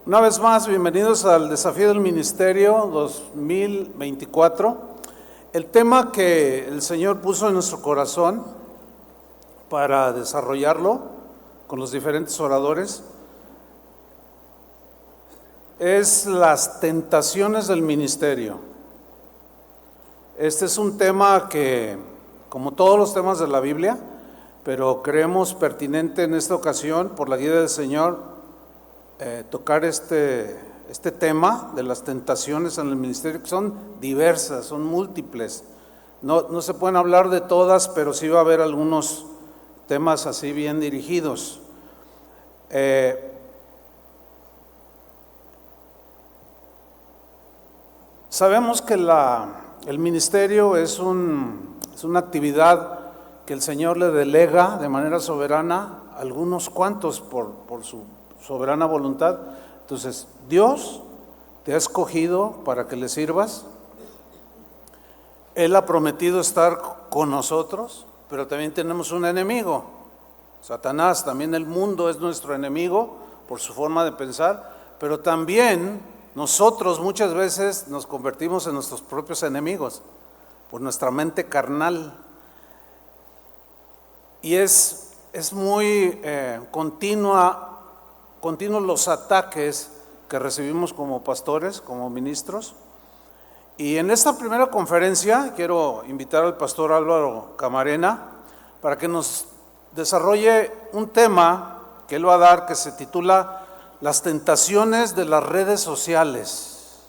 Una vez más, bienvenidos al Desafío del Ministerio 2024. El tema que el Señor puso en nuestro corazón para desarrollarlo con los diferentes oradores es las tentaciones del ministerio. Este es un tema que, como todos los temas de la Biblia, pero creemos pertinente en esta ocasión, por la guía del Señor, tocar este tema de las tentaciones en el ministerio, que son diversas, son múltiples. No se pueden hablar de todas, pero sí va a haber algunos temas así bien dirigidos. Sabemos que el ministerio es una actividad que el Señor le delega de manera soberana a algunos cuantos por su soberana voluntad. Entonces, Dios te ha escogido para que le sirvas. Él ha prometido estar con nosotros, pero también tenemos un enemigo, Satanás. También el mundo es nuestro enemigo por su forma de pensar, pero también nosotros muchas veces nos convertimos en nuestros propios enemigos por nuestra mente carnal. Y es muy continuos los ataques que recibimos como pastores, como ministros. Y en esta primera conferencia quiero invitar al pastor Álvaro Camarena para que nos desarrolle un tema que él va a dar, que se titula Las tentaciones de las redes sociales.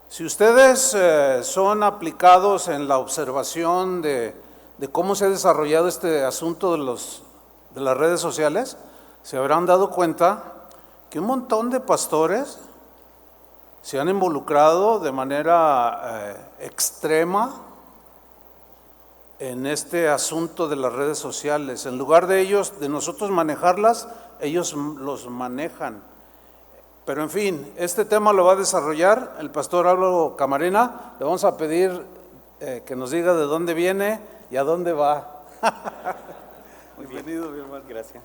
Si ustedes son aplicados en la observación de cómo se ha desarrollado este asunto de las redes sociales, se habrán dado cuenta que un montón de pastores se han involucrado de manera extrema en este asunto de las redes sociales. En lugar de nosotros manejarlas, ellos los manejan. Pero en fin, este tema lo va a desarrollar el pastor Álvaro Camarena. Le vamos a pedir que nos diga de dónde viene y a dónde va. Bienvenido, mi hermano. Gracias.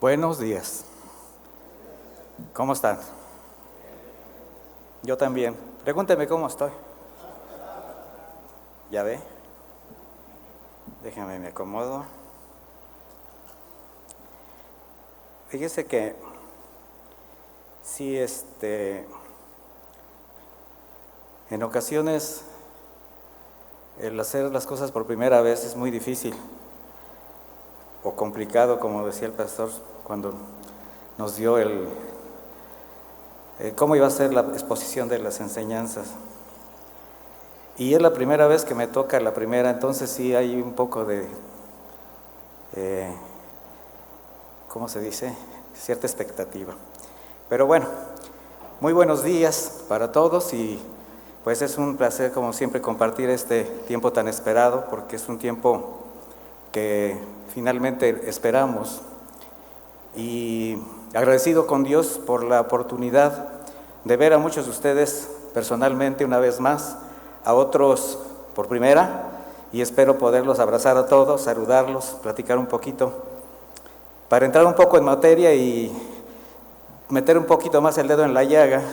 Buenos días. ¿Cómo están? Yo también. Pregúnteme cómo estoy. ¿Ya ve? Déjame, me acomodo. Fíjese que sí, en ocasiones el hacer las cosas por primera vez es muy difícil o complicado, como decía el pastor cuando nos dio cómo iba a ser la exposición de las enseñanzas. Y es la primera vez que me toca la primera, entonces sí hay un poco de, ¿cómo se dice? Cierta expectativa. Pero bueno, muy buenos días para todos y pues es un placer como siempre compartir este tiempo tan esperado, porque es un tiempo que finalmente esperamos, y agradecido con Dios por la oportunidad de ver a muchos de ustedes personalmente una vez más, a otros por primera, y espero poderlos abrazar a todos, saludarlos, platicar un poquito, para entrar un poco en materia y meter un poquito más el dedo en la llaga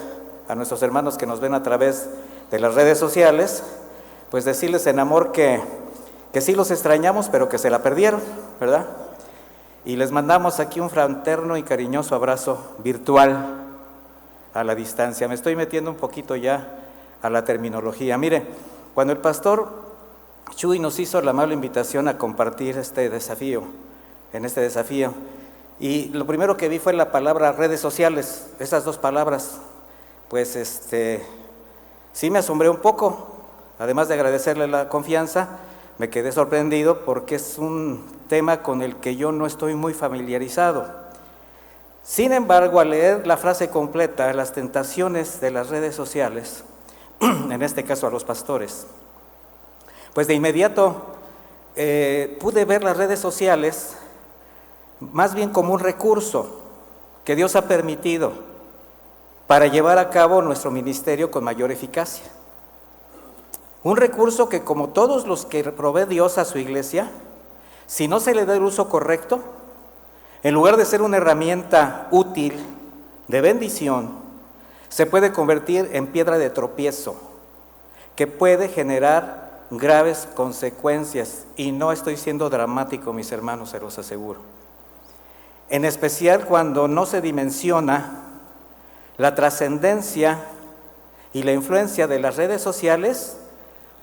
a nuestros hermanos que nos ven a través de las redes sociales, pues decirles en amor que sí los extrañamos, pero que se la perdieron, ¿verdad? Y les mandamos aquí un fraterno y cariñoso abrazo virtual a la distancia. Me estoy metiendo un poquito ya a la terminología. Mire, cuando el pastor Chuy nos hizo la amable invitación a compartir en este desafío, y lo primero que vi fue la palabra redes sociales, esas dos palabras, pues sí me asombré un poco, además de agradecerle la confianza. Me quedé sorprendido porque es un tema con el que yo no estoy muy familiarizado. Sin embargo, al leer la frase completa, las tentaciones de las redes sociales, en este caso a los pastores, pues de inmediato pude ver las redes sociales más bien como un recurso que Dios ha permitido para llevar a cabo nuestro ministerio con mayor eficacia. Un recurso que, como todos los que provee Dios a su iglesia, si no se le da el uso correcto, en lugar de ser una herramienta útil de bendición, se puede convertir en piedra de tropiezo, que puede generar graves consecuencias. Y no estoy siendo dramático, mis hermanos, se los aseguro. En especial cuando no se dimensiona la trascendencia y la influencia de las redes sociales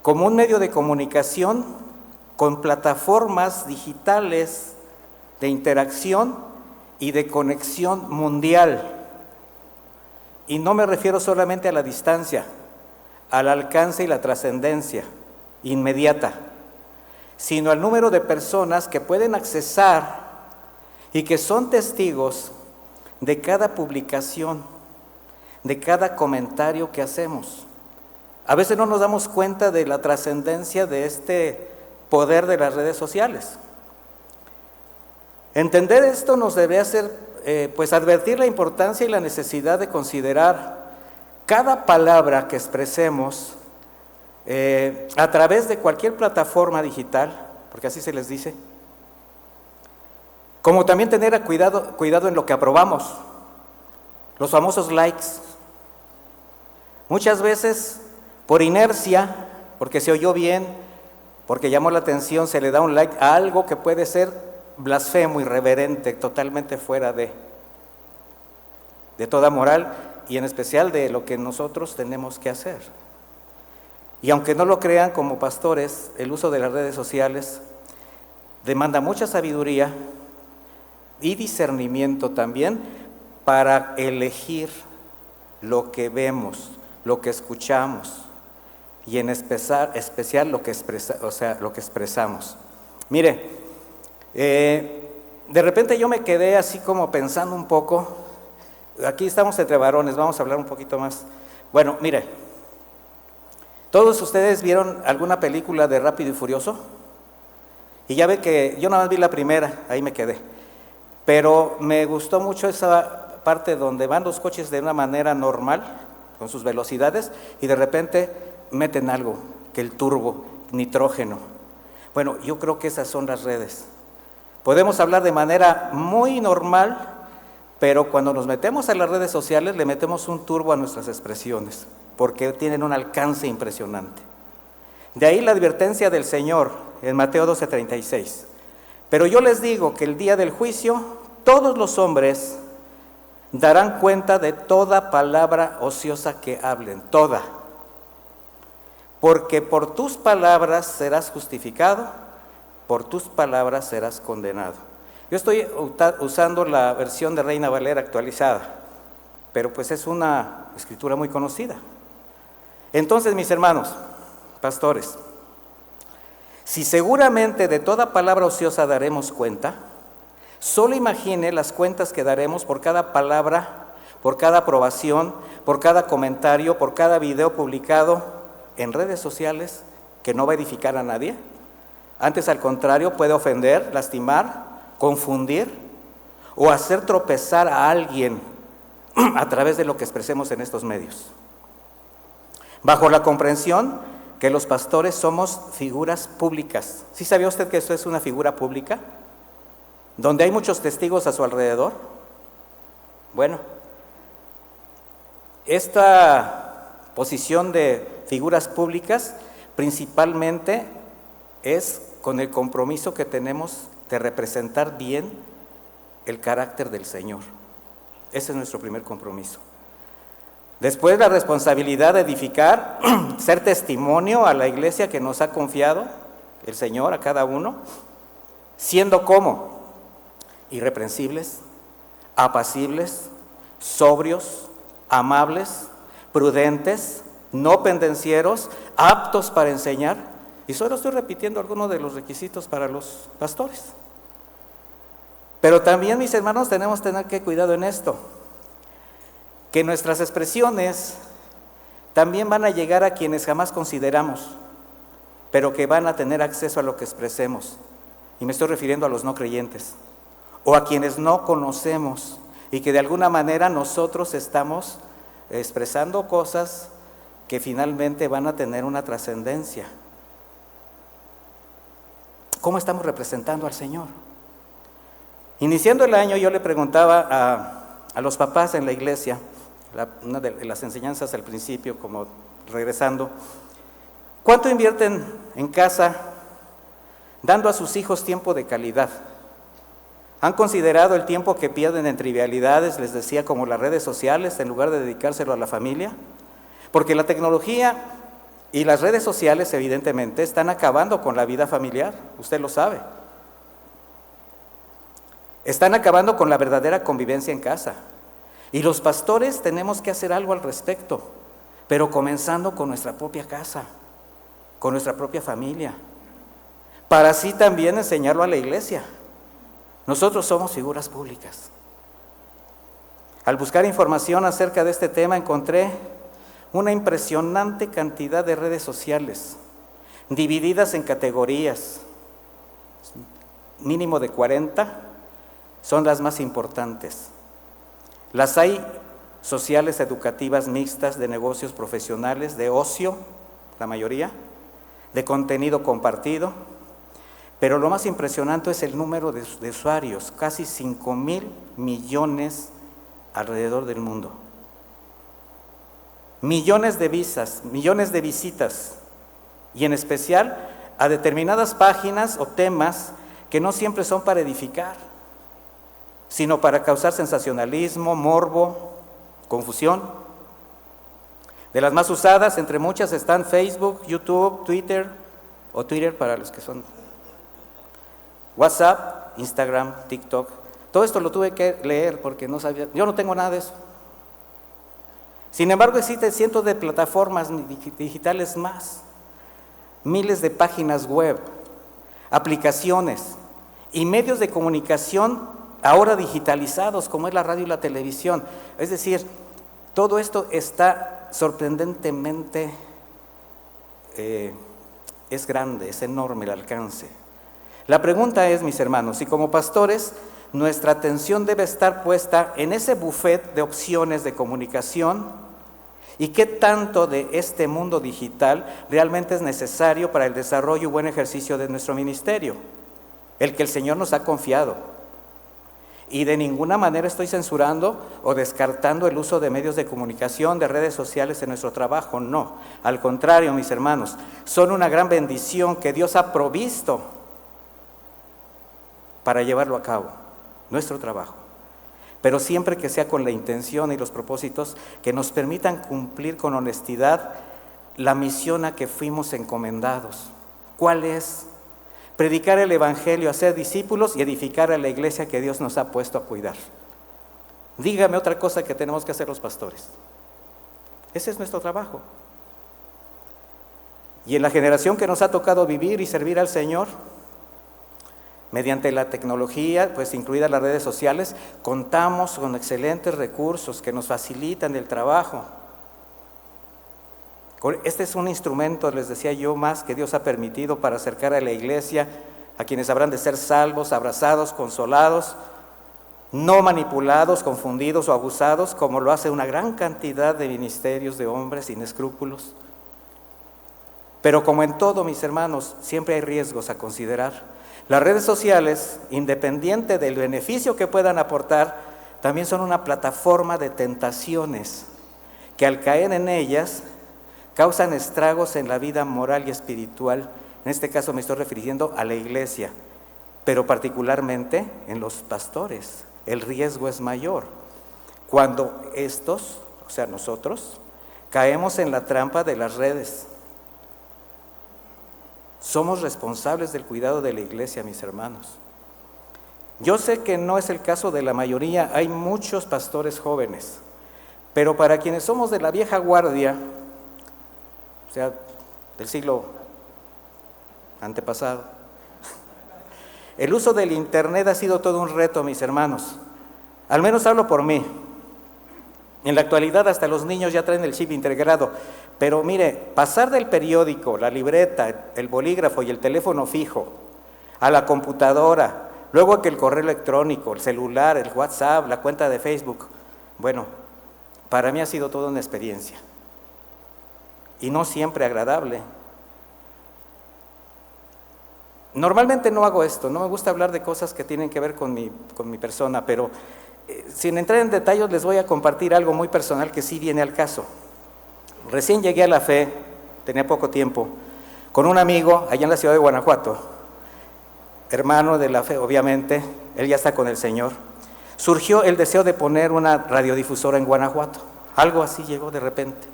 como un medio de comunicación con plataformas digitales de interacción y de conexión mundial. Y no me refiero solamente a la distancia, al alcance y la trascendencia inmediata, sino al número de personas que pueden accesar y que son testigos de cada publicación, de cada comentario que hacemos. A veces no nos damos cuenta de la trascendencia de este poder de las redes sociales. Entender esto nos debe hacer, advertir la importancia y la necesidad de considerar cada palabra que expresemos a través de cualquier plataforma digital, porque así se les dice, como también tener cuidado en lo que aprobamos, los famosos likes. Muchas veces, por inercia, porque se oyó bien, porque llamó la atención, se le da un like a algo que puede ser blasfemo, irreverente, totalmente fuera de toda moral y en especial de lo que nosotros tenemos que hacer. Y aunque no lo crean, como pastores, el uso de las redes sociales demanda mucha sabiduría y discernimiento también para elegir lo que vemos, lo que escuchamos y en especial lo que expresamos. Mire, de repente yo me quedé así como pensando un poco. Aquí estamos entre varones, vamos a hablar un poquito más. Bueno, mire, ¿todos ustedes vieron alguna película de Rápido y Furioso? Y ya ve que yo nada más vi la primera, ahí me quedé. Pero me gustó mucho esa parte donde van los coches de una manera normal, con sus velocidades, y de repente meten algo, que el turbo, nitrógeno. Bueno, yo creo que esas son las redes. Podemos hablar de manera muy normal, pero cuando nos metemos a las redes sociales le metemos un turbo a nuestras expresiones, porque tienen un alcance impresionante. De ahí la advertencia del Señor en Mateo 12:36. Pero yo les digo que el día del juicio todos los hombres darán cuenta de toda palabra ociosa que hablen, toda. Porque por tus palabras serás justificado, por tus palabras serás condenado. Yo estoy usando la versión de Reina Valera actualizada, pero pues es una escritura muy conocida. Entonces, mis hermanos, pastores, si seguramente de toda palabra ociosa daremos cuenta, solo imagine las cuentas que daremos por cada palabra, por cada aprobación, por cada comentario, por cada video publicado en redes sociales que no va a edificar a nadie. Antes, al contrario, puede ofender, lastimar, confundir o hacer tropezar a alguien a través de lo que expresemos en estos medios. Bajo la comprensión que los pastores somos figuras públicas. ¿Sí sabía usted que esto es una figura pública? Donde hay muchos testigos a su alrededor. Bueno, esta posición de figuras públicas principalmente es con el compromiso que tenemos de representar bien el carácter del Señor. Ese es nuestro primer compromiso. Después, la responsabilidad de edificar, ser testimonio a la iglesia que nos ha confiado el Señor a cada uno, siendo como irreprensibles, apacibles, sobrios, amables, prudentes, no pendencieros, aptos para enseñar. Y solo estoy repitiendo algunos de los requisitos para los pastores. Pero también, mis hermanos, tenemos que tener cuidado en esto, que nuestras expresiones también van a llegar a quienes jamás consideramos, pero que van a tener acceso a lo que expresemos. Y me estoy refiriendo a los no creyentes, o a quienes no conocemos, y que de alguna manera nosotros estamos expresando cosas que finalmente van a tener una trascendencia. ¿Cómo estamos representando al Señor? Iniciando el año, yo le preguntaba a los papás en la iglesia, una de las enseñanzas al principio, como regresando, ¿cuánto invierten en casa dando a sus hijos tiempo de calidad? ¿Han considerado el tiempo que pierden en trivialidades, les decía, como las redes sociales, en lugar de dedicárselo a la familia? Porque la tecnología y las redes sociales, evidentemente, están acabando con la vida familiar, usted lo sabe. Están acabando con la verdadera convivencia en casa. Y los pastores tenemos que hacer algo al respecto, pero comenzando con nuestra propia casa, con nuestra propia familia, para así también enseñarlo a la iglesia. Nosotros somos figuras públicas. Al buscar información acerca de este tema encontré una impresionante cantidad de redes sociales, divididas en categorías, mínimo de 40, son las más importantes. Las hay sociales, educativas, mixtas, de negocios profesionales, de ocio, la mayoría, de contenido compartido, pero lo más impresionante es el número de usuarios, casi 5,000 millones alrededor del mundo. Millones de visitas, y en especial a determinadas páginas o temas que no siempre son para edificar, sino para causar sensacionalismo, morbo, confusión. De las más usadas, entre muchas, están Facebook, YouTube, Twitter, o Twitter para los que son, WhatsApp, Instagram, TikTok. Todo esto lo tuve que leer porque no sabía, yo no tengo nada de eso. Sin embargo, existen cientos de plataformas digitales más, miles de páginas web, aplicaciones y medios de comunicación ahora digitalizados, como es la radio y la televisión. Es decir, todo esto está sorprendentemente, es grande, es enorme el alcance. La pregunta es, mis hermanos, si como pastores nuestra atención debe estar puesta en ese buffet de opciones de comunicación, y qué tanto de este mundo digital realmente es necesario para el desarrollo y buen ejercicio de nuestro ministerio, el que el Señor nos ha confiado. Y de ninguna manera estoy censurando o descartando el uso de medios de comunicación, de redes sociales en nuestro trabajo, no. Al contrario, mis hermanos, son una gran bendición que Dios ha provisto para llevarlo a cabo, nuestro trabajo. Pero siempre que sea con la intención y los propósitos que nos permitan cumplir con honestidad la misión a que fuimos encomendados. ¿Cuál es? Predicar el Evangelio, hacer discípulos y edificar a la iglesia que Dios nos ha puesto a cuidar. Dígame otra cosa que tenemos que hacer los pastores. Ese es nuestro trabajo. Y en la generación que nos ha tocado vivir y servir al Señor, mediante la tecnología, pues incluidas las redes sociales, contamos con excelentes recursos que nos facilitan el trabajo. Este es un instrumento, les decía yo, más que Dios ha permitido para acercar a la iglesia a quienes habrán de ser salvos, abrazados, consolados, no manipulados, confundidos o abusados, como lo hace una gran cantidad de ministerios de hombres sin escrúpulos. Pero como en todo, mis hermanos, siempre hay riesgos a considerar. Las redes sociales, independiente del beneficio que puedan aportar, también son una plataforma de tentaciones que al caer en ellas causan estragos en la vida moral y espiritual. En este caso me estoy refiriendo a la iglesia, pero particularmente en los pastores. El riesgo es mayor cuando estos, o sea nosotros, caemos en la trampa de las redes. Somos responsables del cuidado de la iglesia, mis hermanos. Yo sé que no es el caso de la mayoría, hay muchos pastores jóvenes, pero para quienes somos de la vieja guardia, o sea, del siglo antepasado, el uso del internet ha sido todo un reto, mis hermanos. Al menos hablo por mí. En la actualidad hasta los niños ya traen el chip integrado. Pero mire, pasar del periódico, la libreta, el bolígrafo y el teléfono fijo a la computadora, luego que el correo electrónico, el celular, el WhatsApp, la cuenta de Facebook, bueno, para mí ha sido toda una experiencia. y no siempre agradable. Normalmente no hago esto, no me gusta hablar de cosas que tienen que ver con mi persona, pero sin entrar en detalles les voy a compartir algo muy personal que sí viene al caso. Recién llegué a la fe, tenía poco tiempo, con un amigo allá en la ciudad de Guanajuato, hermano de la fe, obviamente, él ya está con el Señor. Surgió el deseo de poner una radiodifusora en Guanajuato, algo así llegó de repente.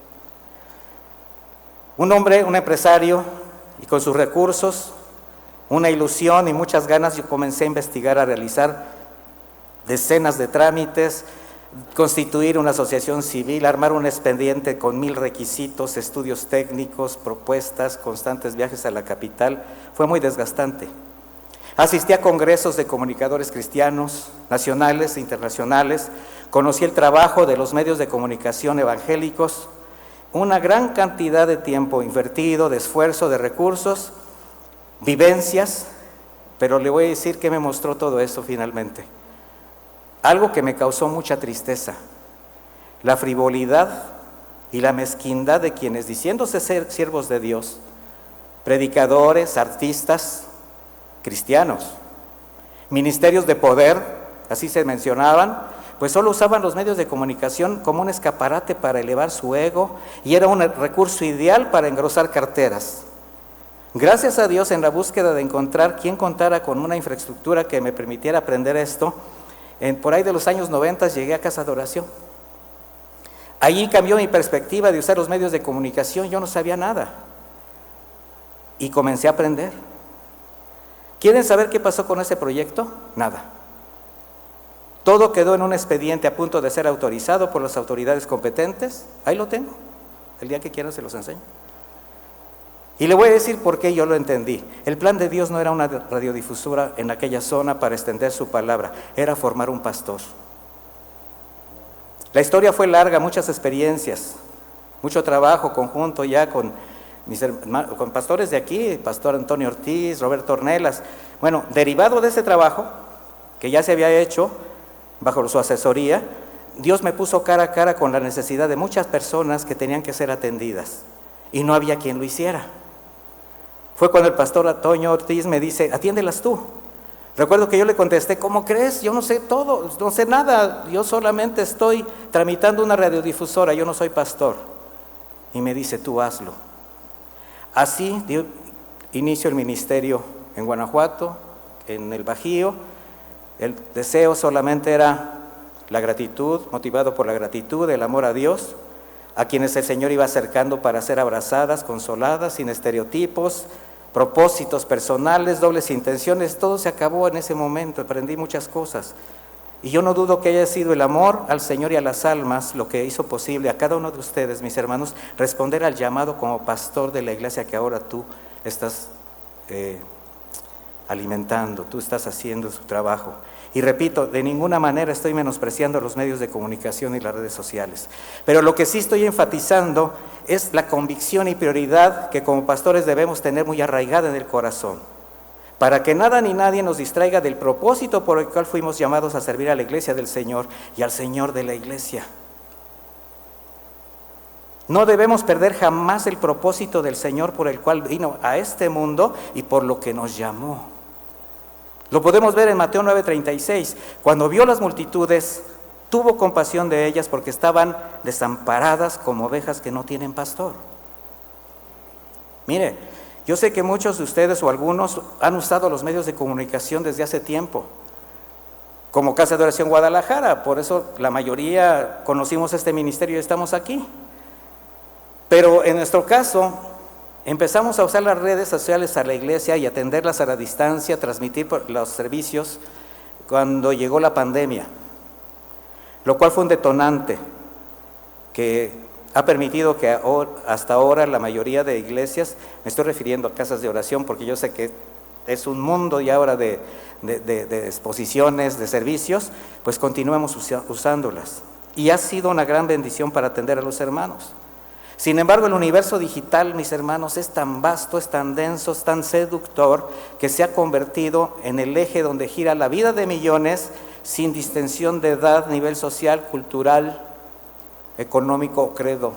Un hombre, un empresario, y con sus recursos, una ilusión y muchas ganas, yo comencé a investigar, a realizar decenas de trámites, constituir una asociación civil, armar un expediente con 1000 requisitos, estudios técnicos, propuestas, constantes viajes a la capital. Fue muy desgastante. Asistí a congresos de comunicadores cristianos, nacionales e internacionales, conocí el trabajo de los medios de comunicación evangélicos, una gran cantidad de tiempo invertido, de esfuerzo, de recursos, vivencias, pero le voy a decir que me mostró todo eso finalmente. Algo que me causó mucha tristeza, la frivolidad y la mezquindad de quienes, diciéndose ser siervos de Dios, predicadores, artistas, cristianos, ministerios de poder, así se mencionaban, pues solo usaban los medios de comunicación como un escaparate para elevar su ego y era un recurso ideal para engrosar carteras. Gracias a Dios, en la búsqueda de encontrar quien contara con una infraestructura que me permitiera aprender esto, por ahí de los años 90 llegué a Casa de Oración. Allí cambió mi perspectiva de usar los medios de comunicación, yo no sabía nada y comencé a aprender. ¿Quieren saber qué pasó con ese proyecto? Nada. Todo quedó en un expediente a punto de ser autorizado por las autoridades competentes. Ahí lo tengo, el día que quieran se los enseño. Y le voy a decir por qué yo lo entendí. El plan de Dios no era una radiodifusora en aquella zona para extender su palabra, era formar un pastor. La historia fue larga, muchas experiencias, mucho trabajo conjunto ya con pastores de aquí, pastor Antonio Ortiz, Roberto Ornelas. Bueno, derivado de ese trabajo, que ya se había hecho bajo su asesoría, Dios me puso cara a cara con la necesidad de muchas personas que tenían que ser atendidas y no había quien lo hiciera. Fue cuando el pastor Antonio Ortiz me dice, atiéndelas tú. Recuerdo que yo le contesté, ¿cómo crees? Yo no sé todo, no sé nada, yo solamente estoy tramitando una radiodifusora, yo no soy pastor. Y me dice, tú hazlo. Así dio inicio el ministerio en Guanajuato, en el Bajío. El deseo solamente era la gratitud, motivado por la gratitud, el amor a Dios, a quienes el Señor iba acercando para ser abrazadas, consoladas, sin estereotipos, propósitos personales, dobles intenciones. Todo se acabó en ese momento, aprendí muchas cosas. Y yo no dudo que haya sido el amor al Señor y a las almas lo que hizo posible a cada uno de ustedes, mis hermanos, responder al llamado como pastor de la iglesia que ahora tú estás alimentando, tú estás haciendo su trabajo. Y repito, de ninguna manera estoy menospreciando los medios de comunicación y las redes sociales. Pero lo que sí estoy enfatizando es la convicción y prioridad que como pastores debemos tener muy arraigada en el corazón, para que nada ni nadie nos distraiga del propósito por el cual fuimos llamados a servir a la iglesia del Señor y al Señor de la iglesia. No debemos perder jamás el propósito del Señor por el cual vino a este mundo y por lo que nos llamó. Lo podemos ver en Mateo 9:36, cuando vio las multitudes, tuvo compasión de ellas porque estaban desamparadas como ovejas que no tienen pastor. Mire, yo sé que muchos de ustedes o algunos han usado los medios de comunicación desde hace tiempo, como Casa de Oración Guadalajara, por eso la mayoría conocimos este ministerio y estamos aquí. Pero en nuestro caso, empezamos a usar las redes sociales a la iglesia y atenderlas a la distancia, transmitir los servicios cuando llegó la pandemia, lo cual fue un detonante que ha permitido que hasta ahora la mayoría de iglesias, me estoy refiriendo a casas de oración porque yo sé que es un mundo ya ahora de exposiciones, de servicios, pues continuemos usándolas. Y ha sido una gran bendición para atender a los hermanos. Sin embargo, el universo digital, mis hermanos, es tan vasto, es tan denso, es tan seductor, que se ha convertido en el eje donde gira la vida de millones, sin distinción de edad, nivel social, cultural, económico o credo.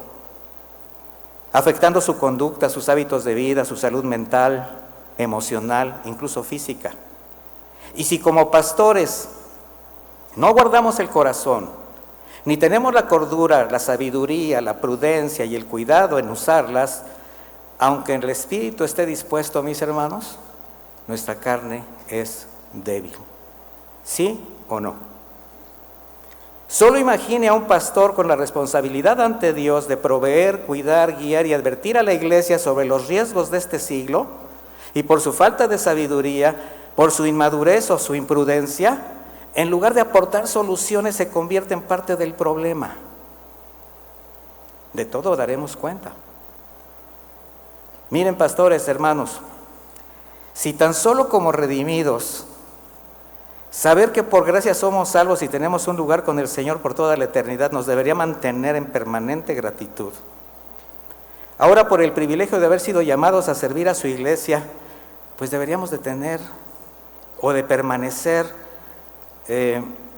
afectando su conducta, sus hábitos de vida, su salud mental, emocional, incluso física. Y si como pastores no guardamos el corazón, ni tenemos la cordura, la sabiduría, la prudencia y el cuidado en usarlas, aunque el espíritu esté dispuesto, mis hermanos, nuestra carne es débil. ¿Sí o no? Solo imagine a un pastor con la responsabilidad ante Dios de proveer, cuidar, guiar y advertir a la iglesia sobre los riesgos de este siglo, y por su falta de sabiduría, por su inmadurez o su imprudencia, en lugar de aportar soluciones, se convierte en parte del problema. De todo daremos cuenta. Miren, pastores, hermanos, si tan solo como redimidos, saber que por gracia somos salvos y tenemos un lugar con el Señor por toda la eternidad, nos debería mantener en permanente gratitud. Ahora, por el privilegio de haber sido llamados a servir a su iglesia, pues deberíamos de tener o de permanecer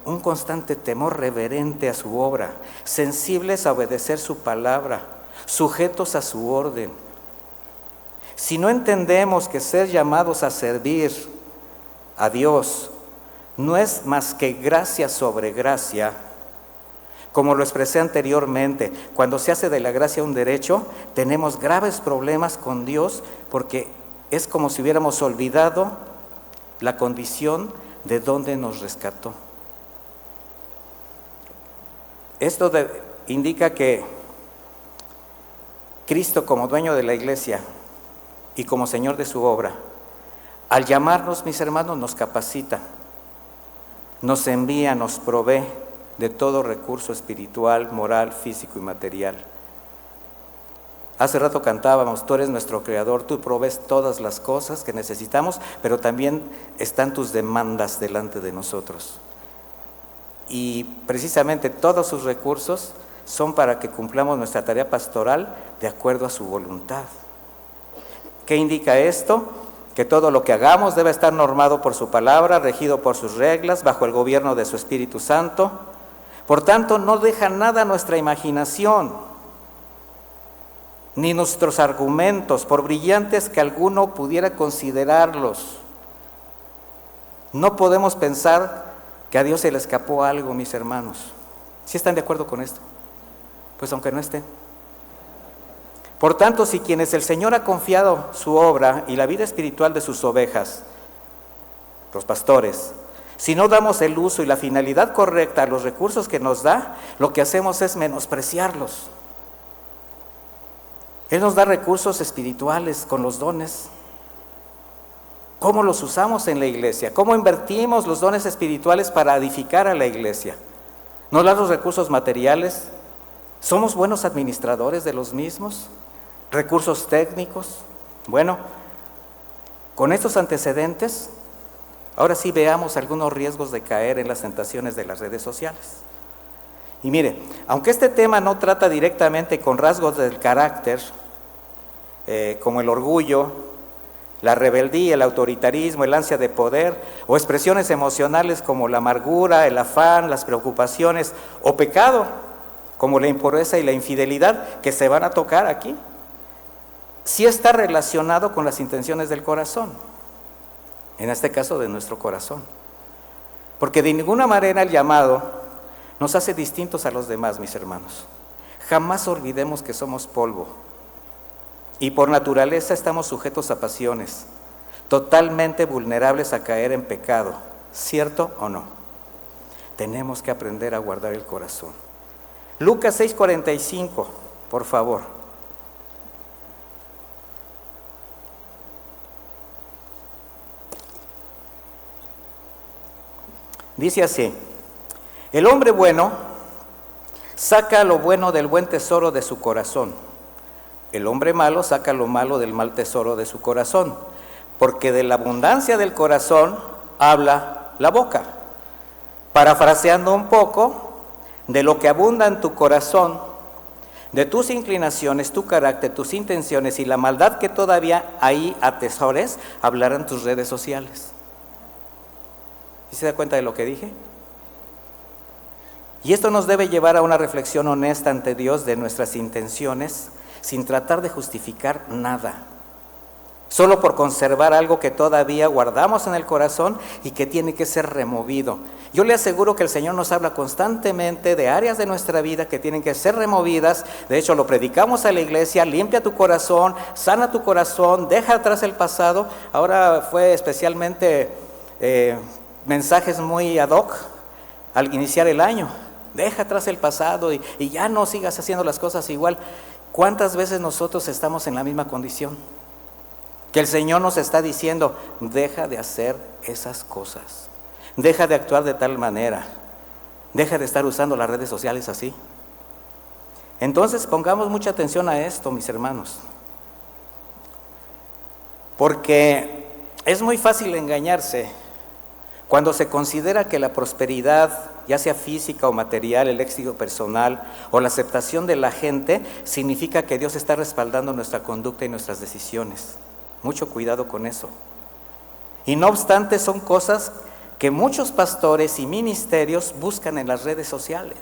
un constante temor reverente a su obra, sensibles a obedecer su palabra, sujetos a su orden. Si no entendemos que ser llamados a servir a Dios no es más que gracia sobre gracia, como lo expresé anteriormente, cuando se hace de la gracia un derecho, tenemos graves problemas con Dios, porque es como si hubiéramos olvidado la condición de donde nos rescató. Esto indica que Cristo, como dueño de la iglesia y como Señor de su obra, al llamarnos, mis hermanos, nos capacita, nos envía, nos provee de todo recurso espiritual, moral, físico y material. Hace rato cantábamos, tú eres nuestro creador, tú provees todas las cosas que necesitamos, pero también están tus demandas delante de nosotros. Y precisamente todos sus recursos son para que cumplamos nuestra tarea pastoral de acuerdo a su voluntad. ¿Qué indica esto? Que todo lo que hagamos debe estar normado por su palabra, regido por sus reglas, bajo el gobierno de su Espíritu Santo. Por tanto, no deja nada a nuestra imaginación, ni nuestros argumentos, por brillantes que alguno pudiera considerarlos. No podemos pensar que a Dios se le escapó algo, mis hermanos. ¿Sí están de acuerdo con esto? Pues aunque no estén. Por tanto, si quienes el Señor ha confiado su obra y la vida espiritual de sus ovejas, los pastores, si no damos el uso y la finalidad correcta a los recursos que nos da, lo que hacemos es menospreciarlos. Él nos da recursos espirituales con los dones. ¿Cómo los usamos en la iglesia? ¿Cómo invertimos los dones espirituales para edificar a la iglesia? ¿Nos da los recursos materiales? ¿Somos buenos administradores de los mismos? ¿Recursos técnicos? Bueno, con estos antecedentes, ahora sí veamos algunos riesgos de caer en las tentaciones de las redes sociales. Y mire, aunque este tema no trata directamente con rasgos del carácter, como el orgullo, la rebeldía, el autoritarismo, el ansia de poder, o expresiones emocionales como la amargura, el afán, las preocupaciones, o pecado, como la impureza y la infidelidad, que se van a tocar aquí, sí está relacionado con las intenciones del corazón, en este caso de nuestro corazón. Porque de ninguna manera el llamado nos hace distintos a los demás, mis hermanos. Jamás olvidemos que somos polvo y por naturaleza estamos sujetos a pasiones, totalmente vulnerables a caer en pecado, ¿cierto o no? Tenemos que aprender a guardar el corazón. Lucas 6:45, por favor. Dice así: el hombre bueno saca lo bueno del buen tesoro de su corazón. El hombre malo saca lo malo del mal tesoro de su corazón, porque de la abundancia del corazón habla la boca. Parafraseando un poco, de lo que abunda en tu corazón, de tus inclinaciones, tu carácter, tus intenciones y la maldad que todavía ahí atesores, hablarán tus redes sociales. ¿Sí se da cuenta de lo que dije? Y esto nos debe llevar a una reflexión honesta ante Dios de nuestras intenciones, sin tratar de justificar nada, solo por conservar algo que todavía guardamos en el corazón y que tiene que ser removido. Yo le aseguro que el Señor nos habla constantemente de áreas de nuestra vida que tienen que ser removidas. De hecho, lo predicamos a la iglesia: limpia tu corazón, sana tu corazón, deja atrás el pasado. Ahora fue especialmente mensajes muy ad hoc al iniciar el año. Deja atrás el pasado y ya no sigas haciendo las cosas igual. ¿Cuántas veces nosotros estamos en la misma condición? Que el Señor nos está diciendo: deja de hacer esas cosas, deja de actuar de tal manera, deja de estar usando las redes sociales así. Entonces pongamos mucha atención a esto, mis hermanos, porque es muy fácil engañarse cuando se considera que la prosperidad, ya sea física o material, el éxito personal o la aceptación de la gente, significa que Dios está respaldando nuestra conducta y nuestras decisiones. Mucho cuidado con eso. Y no obstante, son cosas que muchos pastores y ministerios buscan en las redes sociales.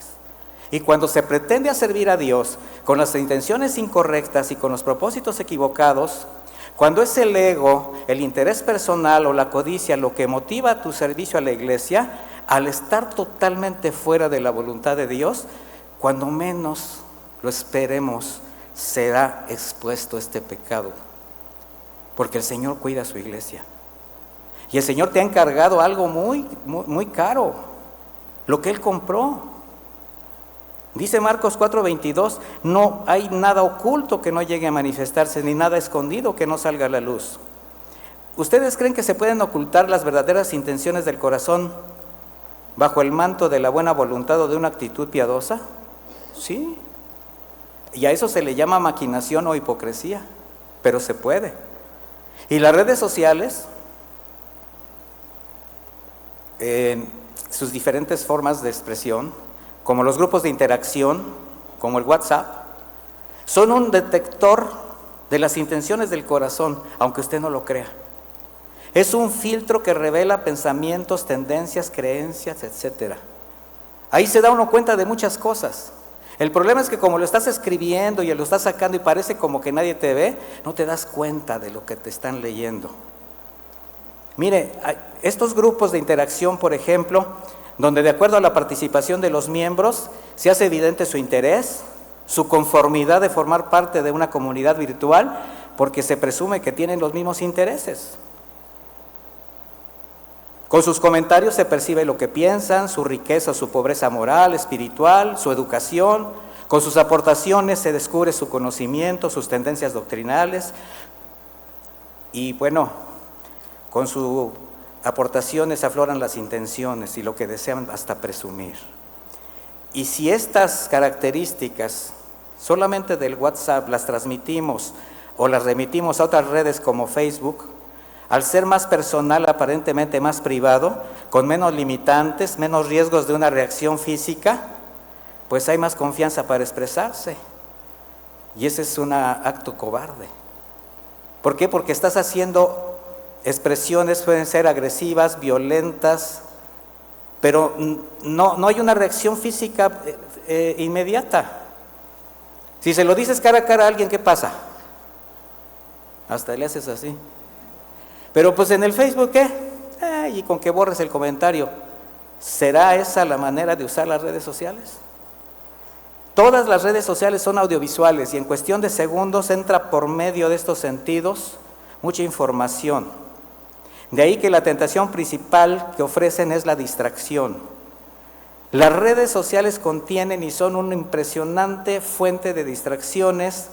Y cuando se pretende servir a Dios con las intenciones incorrectas y con los propósitos equivocados, cuando es el ego, el interés personal o la codicia lo que motiva tu servicio a la iglesia, al estar totalmente fuera de la voluntad de Dios, cuando menos lo esperemos, será expuesto este pecado. Porque el Señor cuida a su iglesia. Y el Señor te ha encargado algo muy caro, lo que Él compró. Dice Marcos 4:22, no hay nada oculto que no llegue a manifestarse, ni nada escondido que no salga a la luz. ¿Ustedes creen que se pueden ocultar las verdaderas intenciones del corazón bajo el manto de la buena voluntad o de una actitud piadosa? Sí. Y a eso se le llama maquinación o hipocresía, pero se puede. Y las redes sociales, en sus diferentes formas de expresión, como los grupos de interacción, como el WhatsApp, son un detector de las intenciones del corazón, aunque usted no lo crea. Es un filtro que revela pensamientos, tendencias, creencias, etc. Ahí se da uno cuenta de muchas cosas. El problema es que como lo estás escribiendo y lo estás sacando y parece como que nadie te ve, no te das cuenta de lo que te están leyendo. Mire, estos grupos de interacción, por ejemplo, donde de acuerdo a la participación de los miembros se hace evidente su interés, su conformidad de formar parte de una comunidad virtual, porque se presume que tienen los mismos intereses. Con sus comentarios se percibe lo que piensan, su riqueza, su pobreza moral, espiritual, su educación. Con sus aportaciones se descubre su conocimiento, sus tendencias doctrinales. Y bueno, con sus aportaciones afloran las intenciones y lo que desean hasta presumir. Y si estas características solamente del WhatsApp las transmitimos o las remitimos a otras redes como Facebook, al ser más personal, aparentemente más privado, con menos limitantes, menos riesgos de una reacción física, pues hay más confianza para expresarse. Y ese es un acto cobarde. ¿Por qué? Porque estás haciendo expresiones, pueden ser agresivas, violentas, pero no hay una reacción física inmediata. Si se lo dices cara a cara a alguien, ¿qué pasa? Hasta le haces así. Pero pues en el Facebook, ¿qué? Y con que borres el comentario. ¿Será esa la manera de usar las redes sociales? Todas las redes sociales son audiovisuales y en cuestión de segundos entra por medio de estos sentidos mucha información. De ahí que la tentación principal que ofrecen es la distracción. Las redes sociales contienen y son una impresionante fuente de distracciones,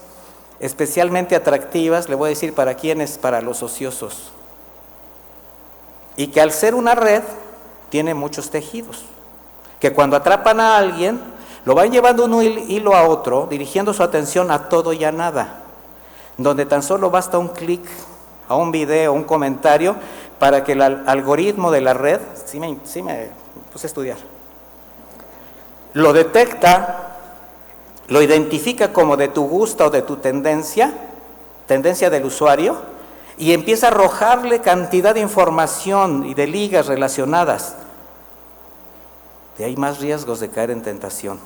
especialmente atractivas, le voy a decir para quiénes, para los ociosos. Y que al ser una red, tiene muchos tejidos, que cuando atrapan a alguien, lo van llevando un hilo a otro, dirigiendo su atención a todo y a nada, donde tan solo basta un clic a un video, un comentario, para que el algoritmo de la red, sí me puse a estudiar, lo detecta, lo identifica como de tu gusto o de tu tendencia del usuario, y empieza a arrojarle cantidad de información y de ligas relacionadas. De ahí más riesgos de caer en tentación.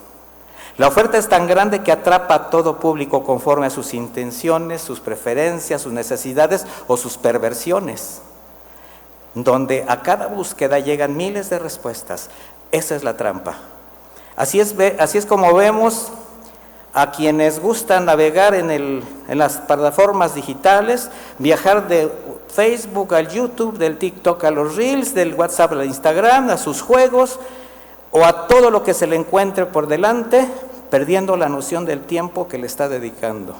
La oferta es tan grande que atrapa a todo público conforme a sus intenciones, sus preferencias, sus necesidades o sus perversiones, donde a cada búsqueda llegan miles de respuestas. Esa es la trampa. Así es como vemos a quienes gustan navegar en las plataformas digitales, viajar de Facebook al YouTube, del TikTok a los Reels, del WhatsApp al Instagram, a sus juegos o a todo lo que se le encuentre por delante, perdiendo la noción del tiempo que le está dedicando.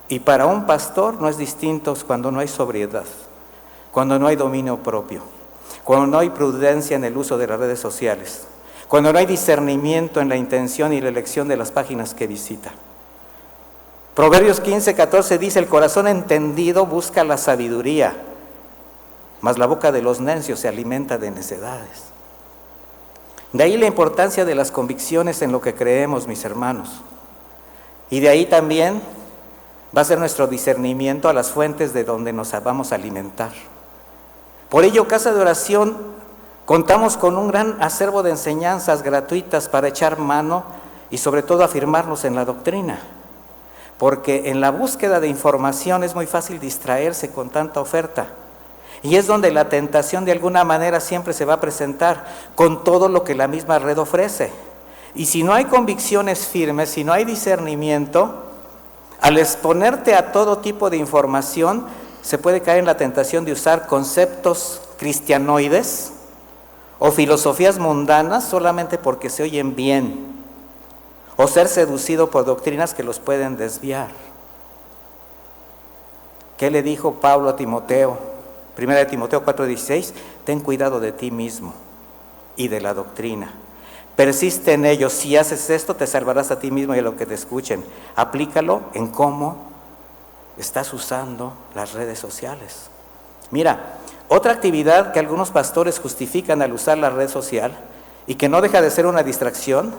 Y para un pastor no es distinto cuando no hay sobriedad, cuando no hay dominio propio, cuando no hay prudencia en el uso de las redes sociales, cuando no hay discernimiento en la intención y la elección de las páginas que visita. Proverbios 15:14 dice: el corazón entendido busca la sabiduría, mas la boca de los necios se alimenta de necedades. De ahí la importancia de las convicciones en lo que creemos, mis hermanos. Y de ahí también va a ser nuestro discernimiento a las fuentes de donde nos vamos a alimentar. Por ello, Casa de Oración, contamos con un gran acervo de enseñanzas gratuitas para echar mano y sobre todo afirmarnos en la doctrina. Porque en la búsqueda de información es muy fácil distraerse con tanta oferta. Y es donde la tentación de alguna manera siempre se va a presentar con todo lo que la misma red ofrece. Y si no hay convicciones firmes, si no hay discernimiento, al exponerte a todo tipo de información, se puede caer en la tentación de usar conceptos cristianoides o filosofías mundanas solamente porque se oyen bien, o ser seducido por doctrinas que los pueden desviar. ¿Qué le dijo Pablo a Timoteo? 1 Timoteo 4:16, ten cuidado de ti mismo y de la doctrina. Persiste en ello. Si haces esto, te salvarás a ti mismo y a lo que te escuchen. Aplícalo en cómo estás usando las redes sociales. Mira, otra actividad que algunos pastores justifican al usar la red social y que no deja de ser una distracción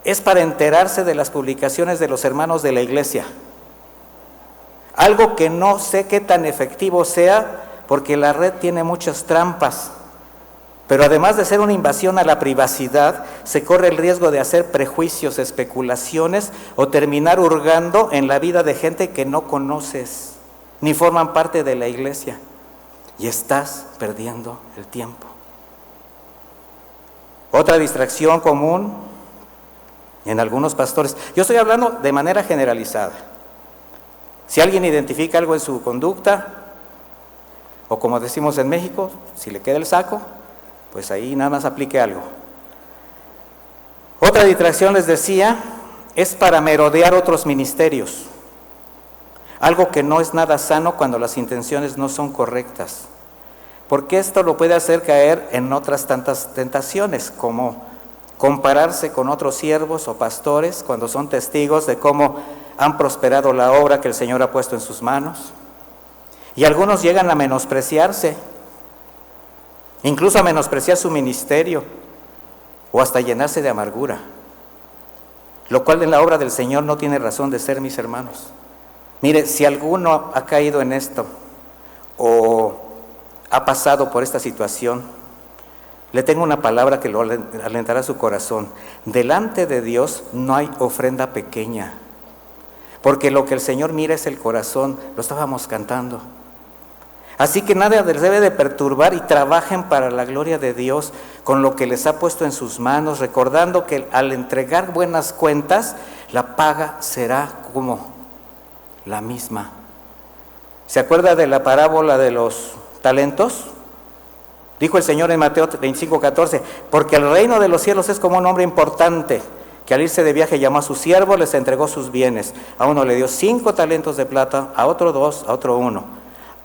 es para enterarse de las publicaciones de los hermanos de la iglesia. Algo que no sé qué tan efectivo sea, porque la red tiene muchas trampas, pero además de ser una invasión a la privacidad, se corre el riesgo de hacer prejuicios, especulaciones o terminar hurgando en la vida de gente que no conoces, ni forman parte de la iglesia, y estás perdiendo el tiempo. Otra distracción común en algunos pastores, yo estoy hablando de manera generalizada. Si alguien identifica algo en su conducta, o como decimos en México, si le queda el saco, pues ahí nada más aplique algo. Otra distracción, les decía, es para merodear otros ministerios. Algo que no es nada sano cuando las intenciones no son correctas. Porque esto lo puede hacer caer en otras tantas tentaciones, como compararse con otros siervos o pastores cuando son testigos de cómo han prosperado la obra que el Señor ha puesto en sus manos. Y algunos llegan a menospreciarse, incluso a menospreciar su ministerio, o hasta llenarse de amargura, lo cual en la obra del Señor no tiene razón de ser, mis hermanos. Mire, si alguno ha caído en esto, o ha pasado por esta situación, le tengo una palabra que lo alentará su corazón. Delante de Dios no hay ofrenda pequeña, porque lo que el Señor mira es el corazón, lo estábamos cantando. Así que nada les debe de perturbar y trabajen para la gloria de Dios con lo que les ha puesto en sus manos, recordando que al entregar buenas cuentas, la paga será como la misma. ¿Se acuerda de la parábola de los talentos? Dijo el Señor en Mateo 25:14, porque el reino de los cielos es como un hombre importante, que al irse de viaje llamó a sus siervos, les entregó sus bienes. A uno le dio 5 talentos de plata, a otro 2, a otro 1.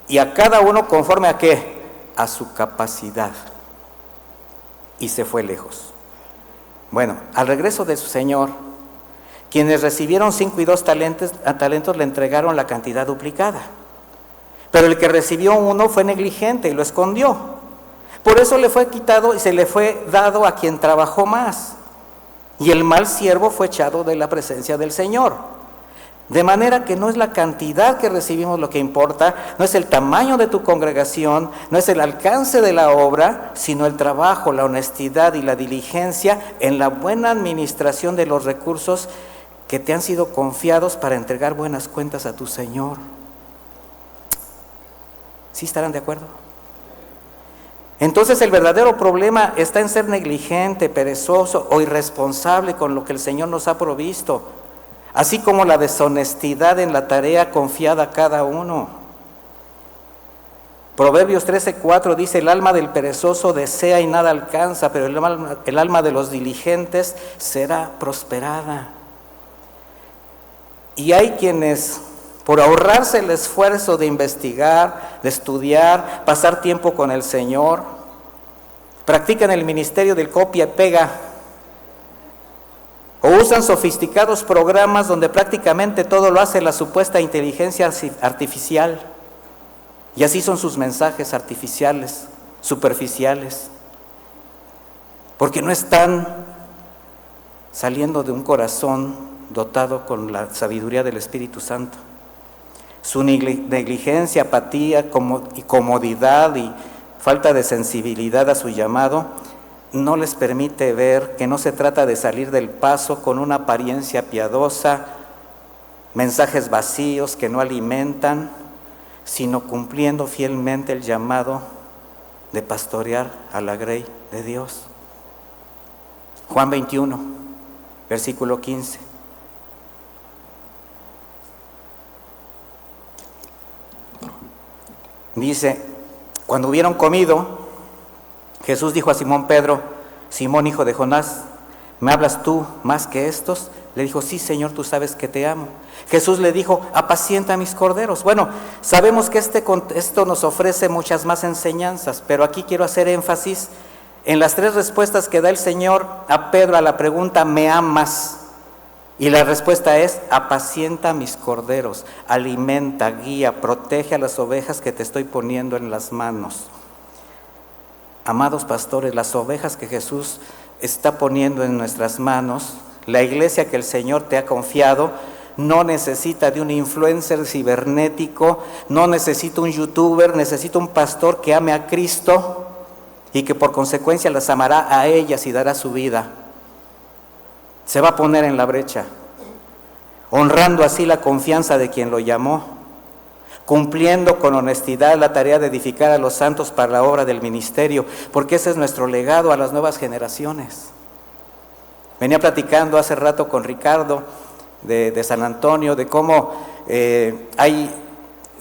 Y a cada uno conforme a ¿qué? A su capacidad. Y se fue lejos. Bueno, al regreso de su Señor, quienes recibieron 5 y 2 talentos le entregaron la cantidad duplicada. Pero el que recibió 1 fue negligente y lo escondió. Por eso le fue quitado y se le fue dado a quien trabajó más. Y el mal siervo fue echado de la presencia del Señor. De manera que no es la cantidad que recibimos lo que importa, no es el tamaño de tu congregación, no es el alcance de la obra, sino el trabajo, la honestidad y la diligencia en la buena administración de los recursos que te han sido confiados para entregar buenas cuentas a tu Señor. ¿Sí estarán de acuerdo? Entonces el verdadero problema está en ser negligente, perezoso o irresponsable con lo que el Señor nos ha provisto, así como la deshonestidad en la tarea confiada a cada uno. Proverbios 13:4 dice: el alma del perezoso desea y nada alcanza, pero el alma de los diligentes será prosperada. Y hay quienes, por ahorrarse el esfuerzo de investigar, de estudiar, pasar tiempo con el Señor, practican el ministerio del copia y pega, o usan sofisticados programas donde prácticamente todo lo hace la supuesta inteligencia artificial, y así son sus mensajes artificiales, superficiales, porque no están saliendo de un corazón dotado con la sabiduría del Espíritu Santo. Su negligencia, apatía y comodidad y falta de sensibilidad a su llamado no les permite ver que no se trata de salir del paso con una apariencia piadosa, mensajes vacíos que no alimentan, sino cumpliendo fielmente el llamado de pastorear a la grey de Dios. Juan 21, versículo 15. Dice: cuando hubieron comido, Jesús dijo a Simón Pedro: Simón, hijo de Jonás, ¿me hablas tú más que estos? Le dijo: sí, Señor, tú sabes que te amo. Jesús le dijo: apacienta mis corderos. Bueno, sabemos que esto nos ofrece muchas más enseñanzas, pero aquí quiero hacer énfasis en las 3 respuestas que da el Señor a Pedro a la pregunta: ¿me amas? Y la respuesta es: apacienta mis corderos, alimenta, guía, protege a las ovejas que te estoy poniendo en las manos. Amados pastores, las ovejas que Jesús está poniendo en nuestras manos, la iglesia que el Señor te ha confiado, no necesita de un influencer cibernético, no necesita un youtuber, necesita un pastor que ame a Cristo y que por consecuencia las amará a ellas y dará su vida. Se va a poner en la brecha, honrando así la confianza de quien lo llamó, cumpliendo con honestidad la tarea de edificar a los santos para la obra del ministerio, porque ese es nuestro legado a las nuevas generaciones. Venía platicando hace rato con Ricardo de San Antonio, de cómo hay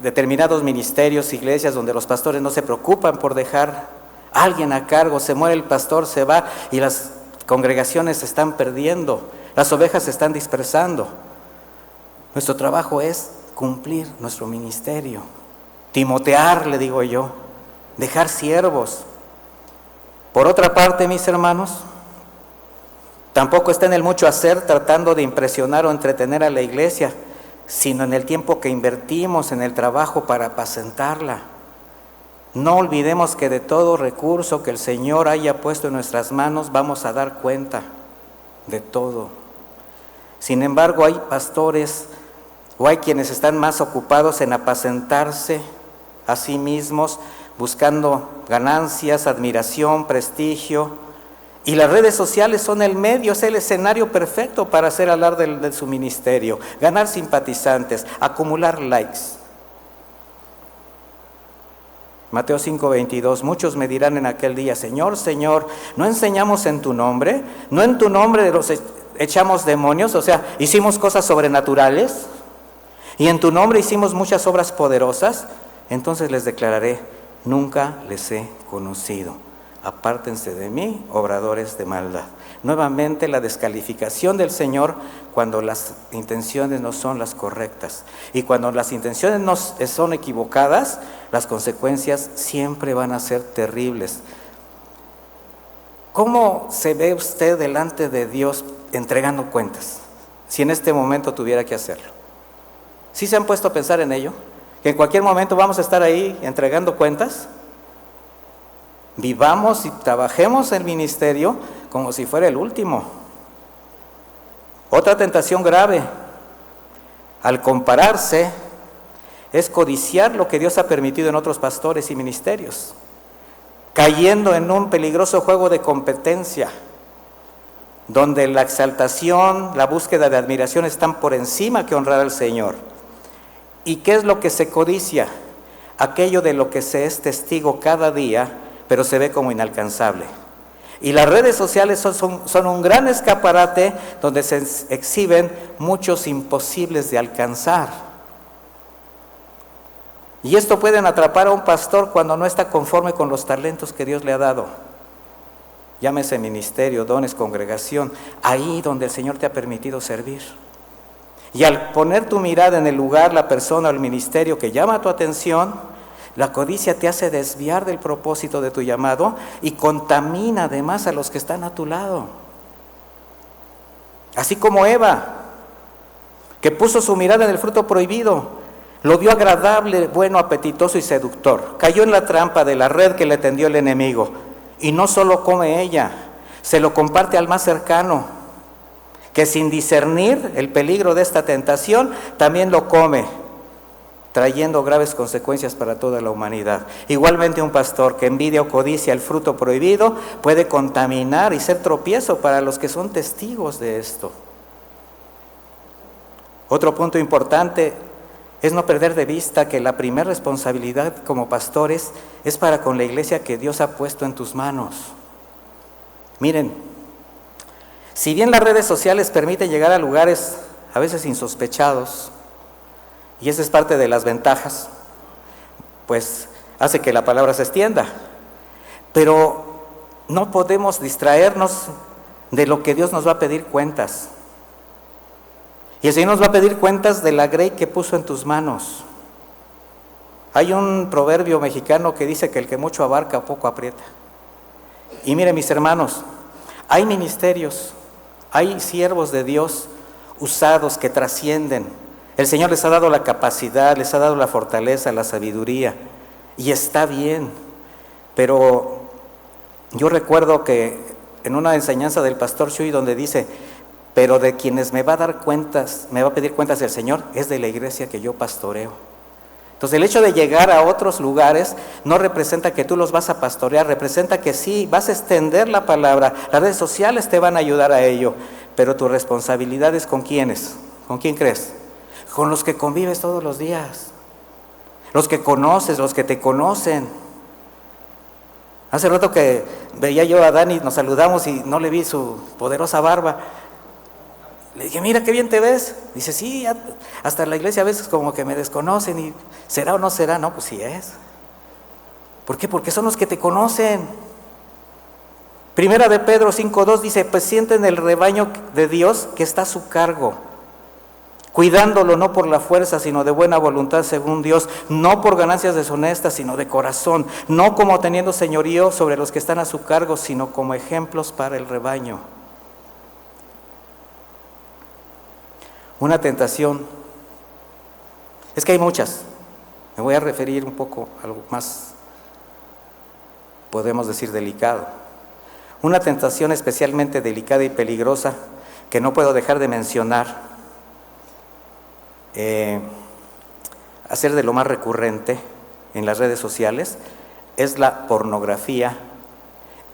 determinados ministerios, iglesias, donde los pastores no se preocupan por dejar a alguien a cargo. Se muere el pastor, se va y las congregaciones se están perdiendo, las ovejas se están dispersando. Nuestro trabajo es cumplir nuestro ministerio, timotear, le digo yo, dejar siervos. Por otra parte, mis hermanos, tampoco está en el mucho hacer tratando de impresionar o entretener a la iglesia, sino en el tiempo que invertimos en el trabajo para apacentarla. No olvidemos que de todo recurso que el Señor haya puesto en nuestras manos vamos a dar cuenta de todo. Sin embargo, hay pastores o hay quienes están más ocupados en apacentarse a sí mismos, buscando ganancias, admiración, prestigio. Y las redes sociales son el medio, es el escenario perfecto para hacer alarde de su ministerio, ganar simpatizantes, acumular likes. Mateo 5:22, muchos me dirán en aquel día: Señor, Señor, ¿no enseñamos en tu nombre? ¿No en tu nombre los echamos demonios? O sea, ¿hicimos cosas sobrenaturales? ¿Y en tu nombre hicimos muchas obras poderosas? Entonces les declararé: nunca les he conocido. Apártense de mí, obradores de maldad. Nuevamente la descalificación del Señor cuando las intenciones no son las correctas. Y cuando las intenciones no son equivocadas, las consecuencias siempre van a ser terribles. ¿Cómo se ve usted delante de Dios entregando cuentas? Si en este momento tuviera que hacerlo. ¿Sí se han puesto a pensar en ello? ¿Que en cualquier momento vamos a estar ahí entregando cuentas? Vivamos y trabajemos el ministerio como si fuera el último. Otra tentación grave: al compararse, es codiciar lo que Dios ha permitido en otros pastores y ministerios, cayendo en un peligroso juego de competencia, donde la exaltación, la búsqueda de admiración están por encima que honrar al Señor. ¿Y qué es lo que se codicia? Aquello de lo que se es testigo cada día, pero se ve como inalcanzable. Y las redes sociales son un gran escaparate donde se exhiben muchos imposibles de alcanzar. Y esto puede atrapar a un pastor cuando no está conforme con los talentos que Dios le ha dado. Llámese ministerio, dones, congregación, ahí donde el Señor te ha permitido servir. Y al poner tu mirada en el lugar, la persona o el ministerio que llama tu atención, la codicia te hace desviar del propósito de tu llamado y contamina además a los que están a tu lado. Así como Eva, que puso su mirada en el fruto prohibido, lo vio agradable, bueno, apetitoso y seductor. Cayó en la trampa de la red que le tendió el enemigo. Y no solo come ella, se lo comparte al más cercano, que sin discernir el peligro de esta tentación, también lo come, trayendo graves consecuencias para toda la humanidad. Igualmente un pastor que envidia o codicia el fruto prohibido puede contaminar y ser tropiezo para los que son testigos de esto. Otro punto importante es no perder de vista que la primera responsabilidad como pastores es para con la iglesia que Dios ha puesto en tus manos. Miren, si bien las redes sociales permiten llegar a lugares a veces insospechados, y esa es parte de las ventajas, pues hace que la palabra se extienda, pero no podemos distraernos de lo que Dios nos va a pedir cuentas. Y el Señor nos va a pedir cuentas de la grey que puso en tus manos. Hay un proverbio mexicano que dice que el que mucho abarca, poco aprieta. Y miren, mis hermanos, hay ministerios, hay siervos de Dios usados que trascienden. El Señor les ha dado la capacidad, les ha dado la fortaleza, la sabiduría, y está bien. Pero yo recuerdo que en una enseñanza del pastor Shui donde dice: pero de quienes me va a dar cuentas, me va a pedir cuentas el Señor, es de la iglesia que yo pastoreo. Entonces el hecho de llegar a otros lugares no representa que tú los vas a pastorear, representa que sí, vas a extender la palabra. Las redes sociales te van a ayudar a ello, pero tu responsabilidad es ¿con quiénes? ¿Con quién crees? Con los que convives todos los días, los que conoces, los que te conocen. Hace rato que veía yo a Dani, nos saludamos y no le vi su poderosa barba. Le dije: mira qué bien te ves. Dice: sí, hasta en la iglesia a veces como que me desconocen y ¿será o no será? No, pues sí es. ¿Por qué? Porque son los que te conocen. Primera de Pedro 5:2 dice: pues sienten el rebaño de Dios que está a su cargo, cuidándolo no por la fuerza, sino de buena voluntad según Dios, no por ganancias deshonestas, sino de corazón, no como teniendo señorío sobre los que están a su cargo, sino como ejemplos para el rebaño. Una tentación, es que hay muchas, me voy a referir un poco a algo más, podemos decir, delicado. Una tentación especialmente delicada y peligrosa que no puedo dejar de mencionar, hacer de lo más recurrente en las redes sociales, es la pornografía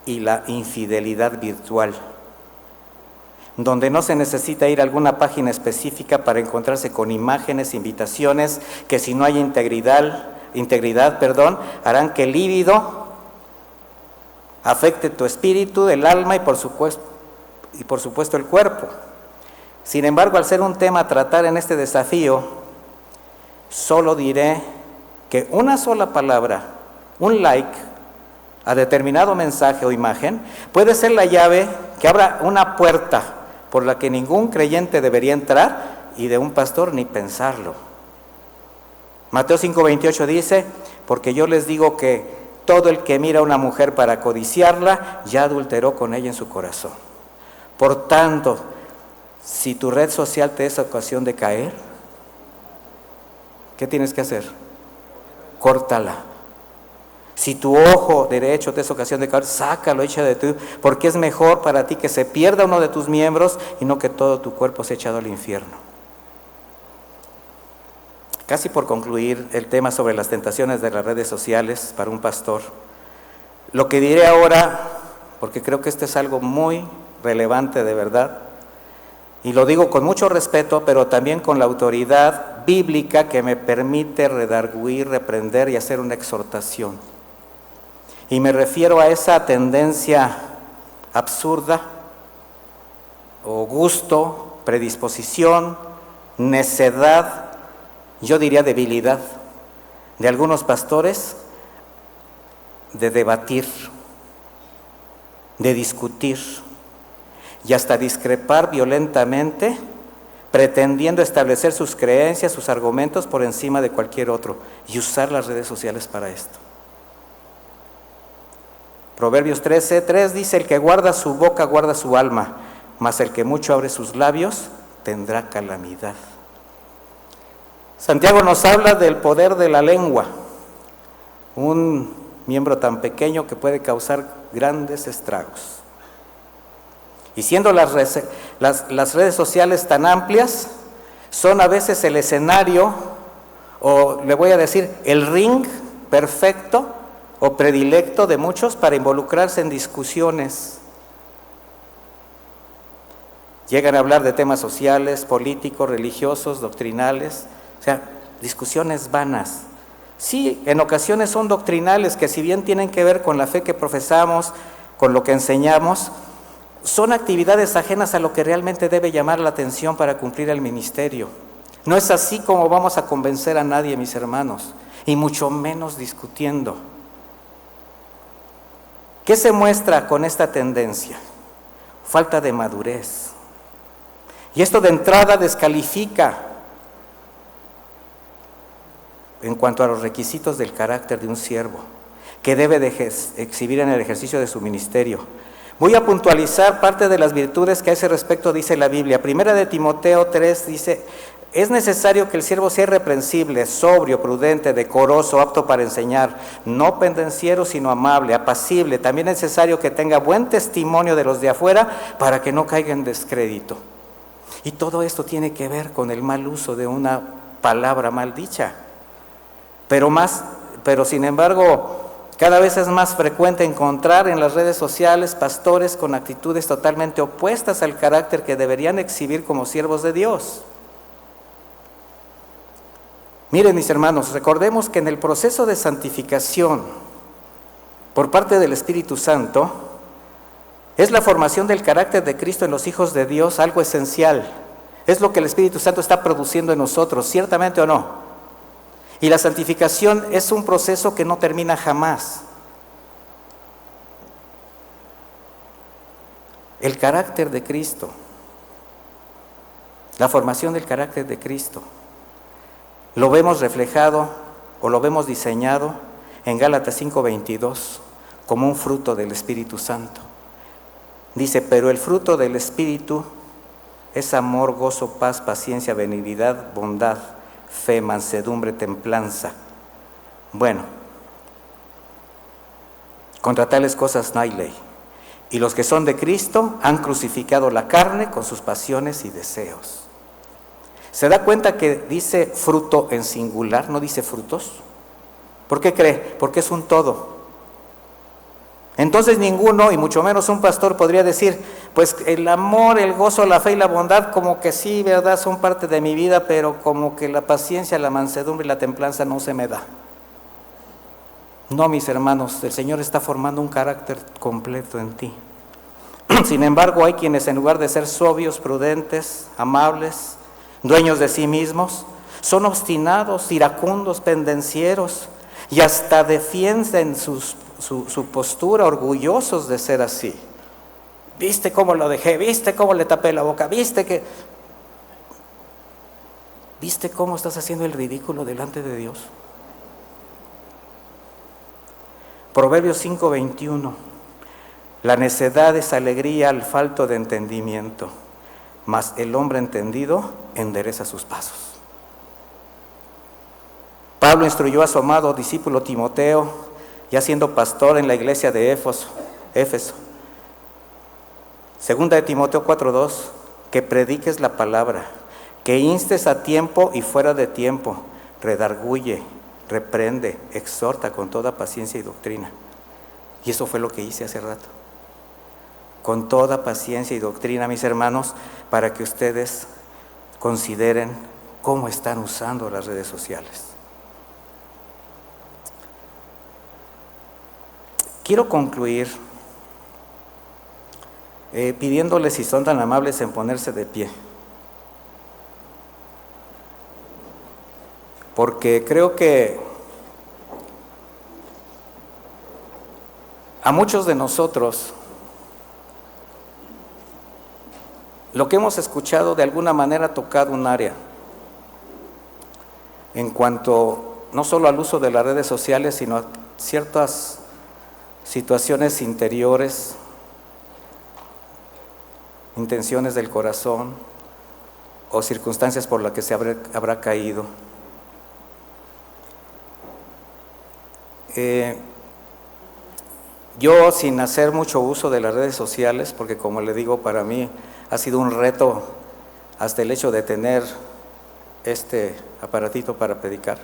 y la infidelidad virtual, donde no se necesita ir a alguna página específica para encontrarse con imágenes, invitaciones, que si no hay integridad, harán que el líbido afecte tu espíritu, el alma y por supuesto el cuerpo. Sin embargo, al ser un tema a tratar en este desafío, solo diré que una sola palabra, un like a determinado mensaje o imagen, puede ser la llave que abra una puerta por la que ningún creyente debería entrar y de un pastor ni pensarlo. Mateo 5:28 dice: porque yo les digo que todo el que mira a una mujer para codiciarla, ya adulteró con ella en su corazón. Por tanto, si tu red social te es ocasión de caer, ¿qué tienes que hacer? Córtala. Si tu ojo derecho te es ocasión de caer, sácalo, echa de ti, porque es mejor para ti que se pierda uno de tus miembros y no que todo tu cuerpo sea echado al infierno. casi por concluir el tema sobre las tentaciones de las redes sociales para un pastor. Lo que diré ahora, porque creo que esto es algo muy relevante de verdad, y lo digo con mucho respeto, pero también con la autoridad bíblica que me permite redarguir, reprender y hacer una exhortación. Y me refiero a esa tendencia absurda, o gusto, predisposición, necedad, yo diría debilidad, de algunos pastores de debatir, de discutir y hasta discrepar violentamente, pretendiendo establecer sus creencias, sus argumentos por encima de cualquier otro, y usar las redes sociales para esto. Proverbios 13:3 dice: el que guarda su boca guarda su alma, mas el que mucho abre sus labios tendrá calamidad. Santiago nos habla del poder de la lengua, un miembro tan pequeño que puede causar grandes estragos. Y siendo las redes sociales tan amplias, son a veces el escenario, o le voy a decir, el ring perfecto o predilecto de muchos para involucrarse en discusiones. Llegan a hablar de temas sociales, políticos, religiosos, doctrinales, o sea, discusiones vanas. Sí, en ocasiones son doctrinales que si bien tienen que ver con la fe que profesamos, con lo que enseñamos, son actividades ajenas a lo que realmente debe llamar la atención para cumplir el ministerio. No es así como vamos a convencer a nadie, mis hermanos, y mucho menos discutiendo. ¿Qué se muestra con esta tendencia? Falta de madurez. Y esto de entrada descalifica en cuanto a los requisitos del carácter de un siervo que debe de exhibir en el ejercicio de su ministerio. Voy a puntualizar parte de las virtudes que a ese respecto dice la Biblia. Primera de Timoteo 3 dice: es necesario que el siervo sea irreprensible, sobrio, prudente, decoroso, apto para enseñar, no pendenciero sino amable, apacible. También es necesario que tenga buen testimonio de los de afuera para que no caiga en descrédito. Y todo esto tiene que ver con el mal uso de una palabra mal dicha. Pero sin embargo, cada vez es más frecuente encontrar en las redes sociales pastores con actitudes totalmente opuestas al carácter que deberían exhibir como siervos de Dios. Miren, mis hermanos, recordemos que en el proceso de santificación por parte del Espíritu Santo es la formación del carácter de Cristo en los hijos de Dios algo esencial. Es lo que el Espíritu Santo está produciendo en nosotros, ciertamente o no. Y la santificación es un proceso que no termina jamás. El carácter de Cristo, la formación del carácter de Cristo, lo vemos reflejado o lo vemos diseñado en Gálatas 5:22 como un fruto del Espíritu Santo. Dice: pero el fruto del Espíritu es amor, gozo, paz, paciencia, benignidad, bondad, fe, mansedumbre, templanza. Bueno, contra tales cosas no hay ley. Y los que son de Cristo han crucificado la carne con sus pasiones y deseos. ¿Se da cuenta que dice fruto en singular, no dice frutos? ¿Por qué cree? Porque es un todo. Entonces ninguno, y mucho menos un pastor, podría decir: pues el amor, el gozo, la fe y la bondad como que sí, ¿verdad?, son parte de mi vida, pero como que la paciencia, la mansedumbre y la templanza no se me da. No, mis hermanos, el Señor está formando un carácter completo en ti. Sin embargo, hay quienes en lugar de ser sobrios, prudentes, amables, dueños de sí mismos, son obstinados, iracundos, pendencieros y hasta defienden su postura, orgullosos de ser así. ¿Viste cómo lo dejé? ¿Viste cómo le tapé la boca? ¿Viste cómo estás haciendo el ridículo delante de Dios? Proverbios 5:21: la necedad es alegría al falto de entendimiento, mas el hombre entendido endereza sus pasos. Pablo instruyó a su amado discípulo Timoteo, ya siendo pastor en la iglesia de Éfeso. Segunda de Timoteo 4:2, que prediques la palabra, que instes a tiempo y fuera de tiempo, redarguye, reprende, exhorta con toda paciencia y doctrina. Y eso fue lo que hice hace rato. Con toda paciencia y doctrina, mis hermanos, para que ustedes consideren cómo están usando las redes sociales. Quiero concluir pidiéndoles, si son tan amables, en ponerse de pie. Porque creo que a muchos de nosotros lo que hemos escuchado de alguna manera ha tocado un área en cuanto no solo al uso de las redes sociales, sino a ciertas situaciones interiores, intenciones del corazón o circunstancias por las que se habrá caído. Yo, sin hacer mucho uso de las redes sociales, porque como le digo, para mí ha sido un reto hasta el hecho de tener este aparatito para predicar.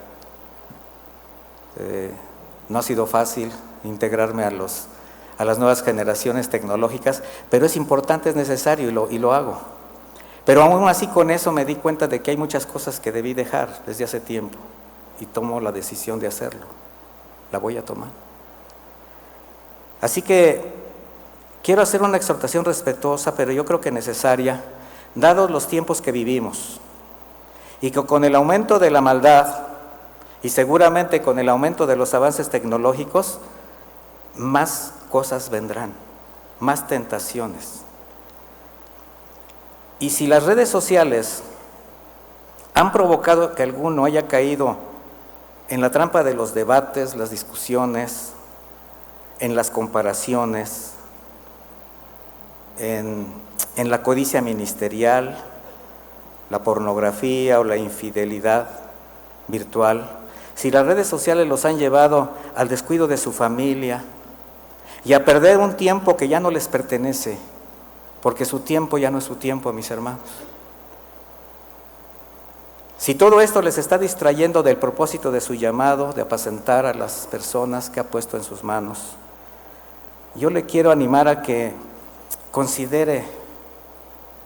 No ha sido fácil integrarme a las nuevas generaciones tecnológicas, pero es importante, es necesario y lo hago. Pero aún así, con eso me di cuenta de que hay muchas cosas que debí dejar desde hace tiempo y tomo la decisión de hacerlo. La voy a tomar. Así que quiero hacer una exhortación respetuosa, pero yo creo que necesaria, dados los tiempos que vivimos, y que con el aumento de la maldad y seguramente con el aumento de los avances tecnológicos, más cosas vendrán, más tentaciones. Y si las redes sociales han provocado que alguno haya caído en la trampa de los debates, las discusiones, en las comparaciones, en la codicia ministerial, la pornografía o la infidelidad virtual, si las redes sociales los han llevado al descuido de su familia y a perder un tiempo que ya no les pertenece, porque su tiempo ya no es su tiempo, mis hermanos. Si todo esto les está distrayendo del propósito de su llamado, de apacentar a las personas que ha puesto en sus manos, yo le quiero animar a que considere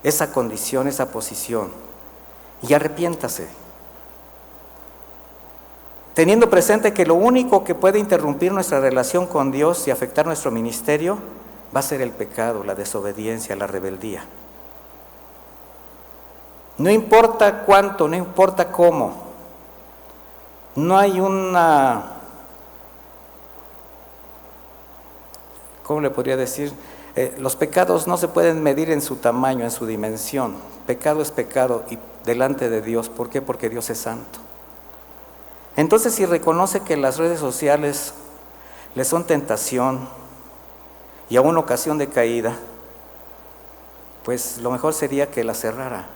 esa condición, esa posición, y arrepiéntase, teniendo presente que lo único que puede interrumpir nuestra relación con Dios y afectar nuestro ministerio va a ser el pecado, la desobediencia, la rebeldía. No importa cuánto, no importa cómo, no hay ¿cómo le podría decir? Los pecados no se pueden medir en su tamaño, en su dimensión. Pecado es pecado y delante de Dios. ¿Por qué? Porque Dios es santo. Entonces, si reconoce que las redes sociales le son tentación y aún ocasión de caída, pues lo mejor sería que la cerrara,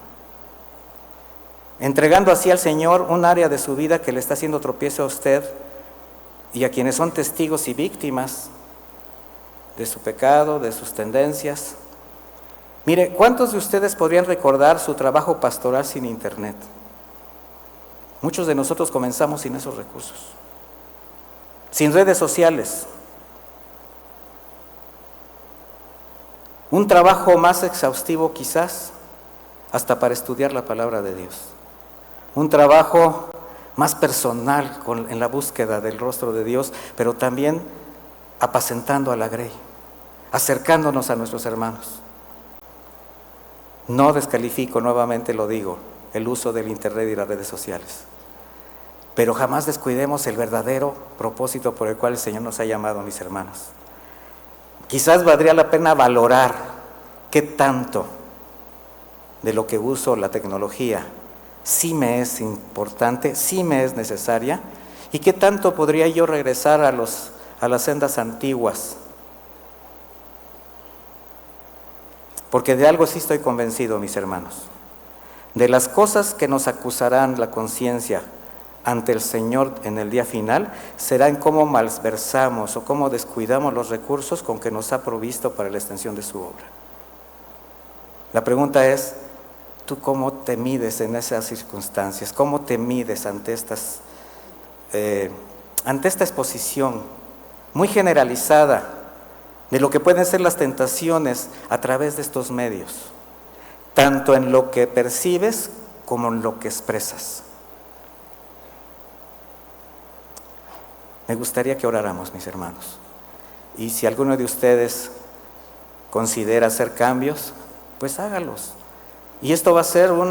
entregando así al Señor un área de su vida que le está haciendo tropiezo a usted y a quienes son testigos y víctimas de su pecado, de sus tendencias. Mire, ¿cuántos de ustedes podrían recordar su trabajo pastoral sin internet? Muchos de nosotros comenzamos sin esos recursos, sin redes sociales. Un trabajo más exhaustivo quizás, hasta para estudiar la palabra de Dios. Un trabajo más personal en la búsqueda del rostro de Dios, pero también apacentando a la grey, acercándonos a nuestros hermanos. No descalifico, nuevamente lo digo, el uso del internet y las redes sociales, pero jamás descuidemos el verdadero propósito por el cual el Señor nos ha llamado, mis hermanos. Quizás valdría la pena valorar qué tanto de lo que uso la tecnología sí me es importante, sí me es necesaria, y qué tanto podría yo regresar a las sendas antiguas. Porque de algo sí estoy convencido, mis hermanos, de las cosas que nos acusarán la conciencia ante el Señor en el día final, será en cómo malversamos o cómo descuidamos los recursos con que nos ha provisto para la extensión de su obra. La pregunta es, ¿tú cómo te mides en esas circunstancias? ¿Cómo te mides ante estas ante esta exposición muy generalizada de lo que pueden ser las tentaciones a través de estos medios, tanto en lo que percibes como en lo que expresas. Me gustaría que oráramos, mis hermanos, y si alguno de ustedes considera hacer cambios, pues hágalos. Y esto va a ser no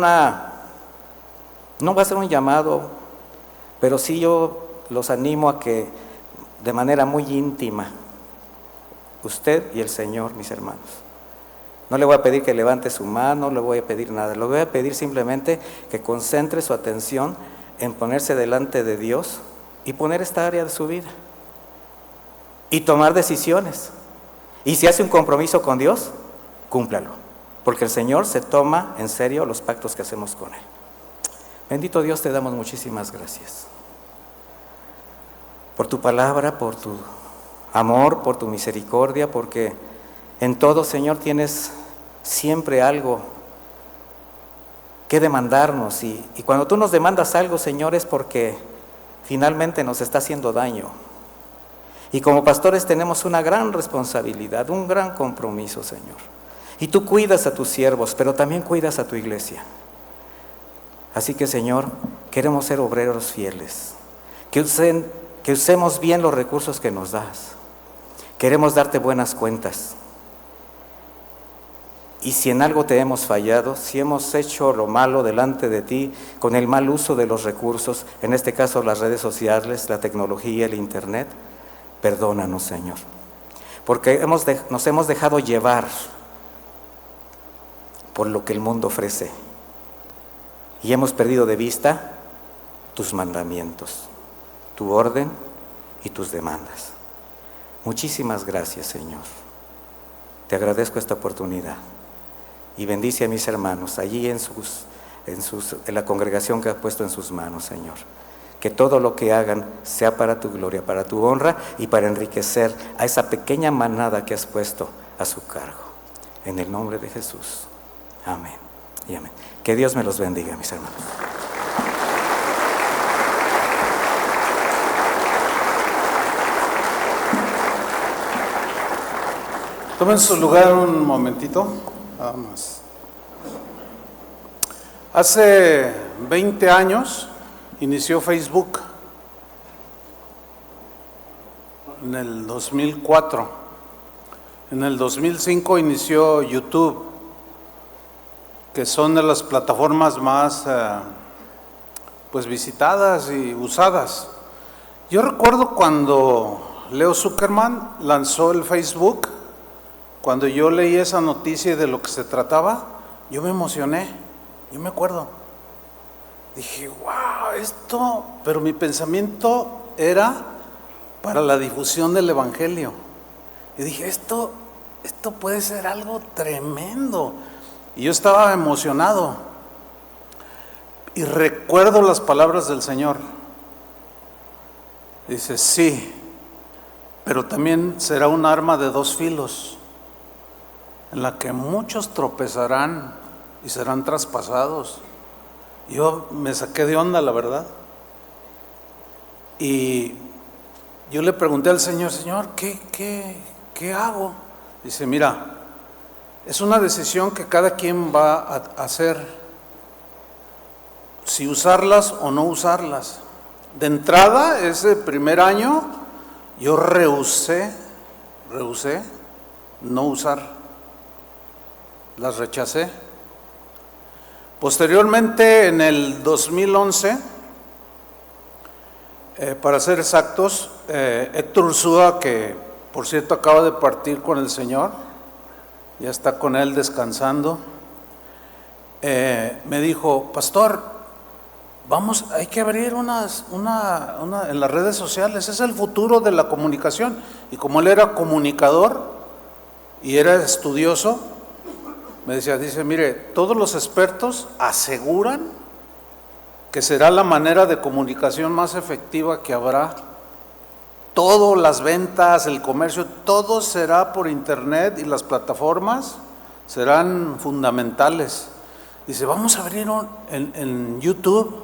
va a ser un llamado, pero sí yo los animo a que de manera muy íntima, usted y el Señor, mis hermanos. No le voy a pedir que levante su mano, no le voy a pedir nada, le voy a pedir simplemente que concentre su atención en ponerse delante de Dios y poner esta área de su vida y tomar decisiones. Y si hace un compromiso con Dios, cúmplalo, porque el Señor se toma en serio los pactos que hacemos con Él. Bendito Dios, te damos muchísimas gracias por tu palabra, por tu amor, por tu misericordia, porque en todo, Señor, tienes siempre algo que demandarnos, y cuando tú nos demandas algo, Señor, es porque finalmente nos está haciendo daño. Y como pastores tenemos una gran responsabilidad, un gran compromiso, Señor. Y tú cuidas a tus siervos, pero también cuidas a tu iglesia. Así que, Señor, queremos ser obreros fieles, que usemos bien los recursos que nos das. Queremos darte buenas cuentas. Y si en algo te hemos fallado, si hemos hecho lo malo delante de ti con el mal uso de los recursos, en este caso las redes sociales, la tecnología, el internet, perdónanos, Señor, porque nos hemos dejado llevar por lo que el mundo ofrece y hemos perdido de vista tus mandamientos, tu orden y tus demandas. Muchísimas gracias, Señor. Te agradezco esta oportunidad y bendice a mis hermanos allí en la congregación que has puesto en sus manos, Señor. Que todo lo que hagan sea para tu gloria, para tu honra y para enriquecer a esa pequeña manada que has puesto a su cargo. En el nombre de Jesús. Amén y amén. Que Dios me los bendiga, mis hermanos. Tomen su lugar un momentito, nada más. Hace 20 años inició Facebook, en el 2004. En el 2005 inició YouTube, que son de las plataformas más pues visitadas y usadas. Yo recuerdo cuando Leo Zuckerman lanzó el Facebook. Cuando yo leí esa noticia de lo que se trataba, yo me emocioné, yo me acuerdo. Dije, wow, esto, pero mi pensamiento era para la difusión del Evangelio. Y dije, esto puede ser algo tremendo. Y yo estaba emocionado. Y recuerdo las palabras del Señor. Dice, sí, pero también será un arma de dos filos, en la que muchos tropezarán y serán traspasados. Yo me saqué de onda, la verdad. Y yo le pregunté al Señor, Señor, ¿qué hago? Dice, mira, es una decisión que cada quien va a hacer, si usarlas o no usarlas. De entrada, ese primer año, yo rehusé no usar. Las rechacé. Posteriormente, en el 2011, para ser exactos, Héctor Ursúa, que por cierto acaba de partir con el Señor, ya está con Él descansando, me dijo, pastor, hay que abrir una en las redes sociales, es el futuro de la comunicación. Y como él era comunicador y era estudioso, me dice, mire, todos los expertos aseguran que será la manera de comunicación más efectiva que habrá. Todas las ventas, el comercio, todo será por internet y las plataformas serán fundamentales. Dice, vamos a abrir en YouTube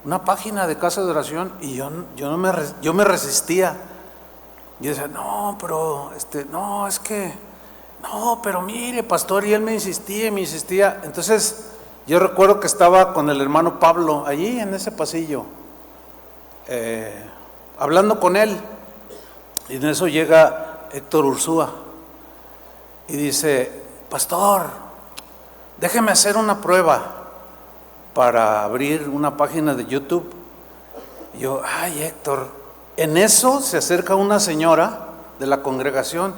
una página de casa de oración, y yo me resistía. Yo decía, no, pero no, es que, no, pero mire, pastor, y él me insistía y me insistía. Entonces, yo recuerdo que estaba con el hermano Pablo allí en ese pasillo, hablando con él, y en eso llega Héctor Ursúa y dice, pastor, déjeme hacer una prueba para abrir una página de YouTube. Y yo, ay, Héctor. En eso se acerca una señora de la congregación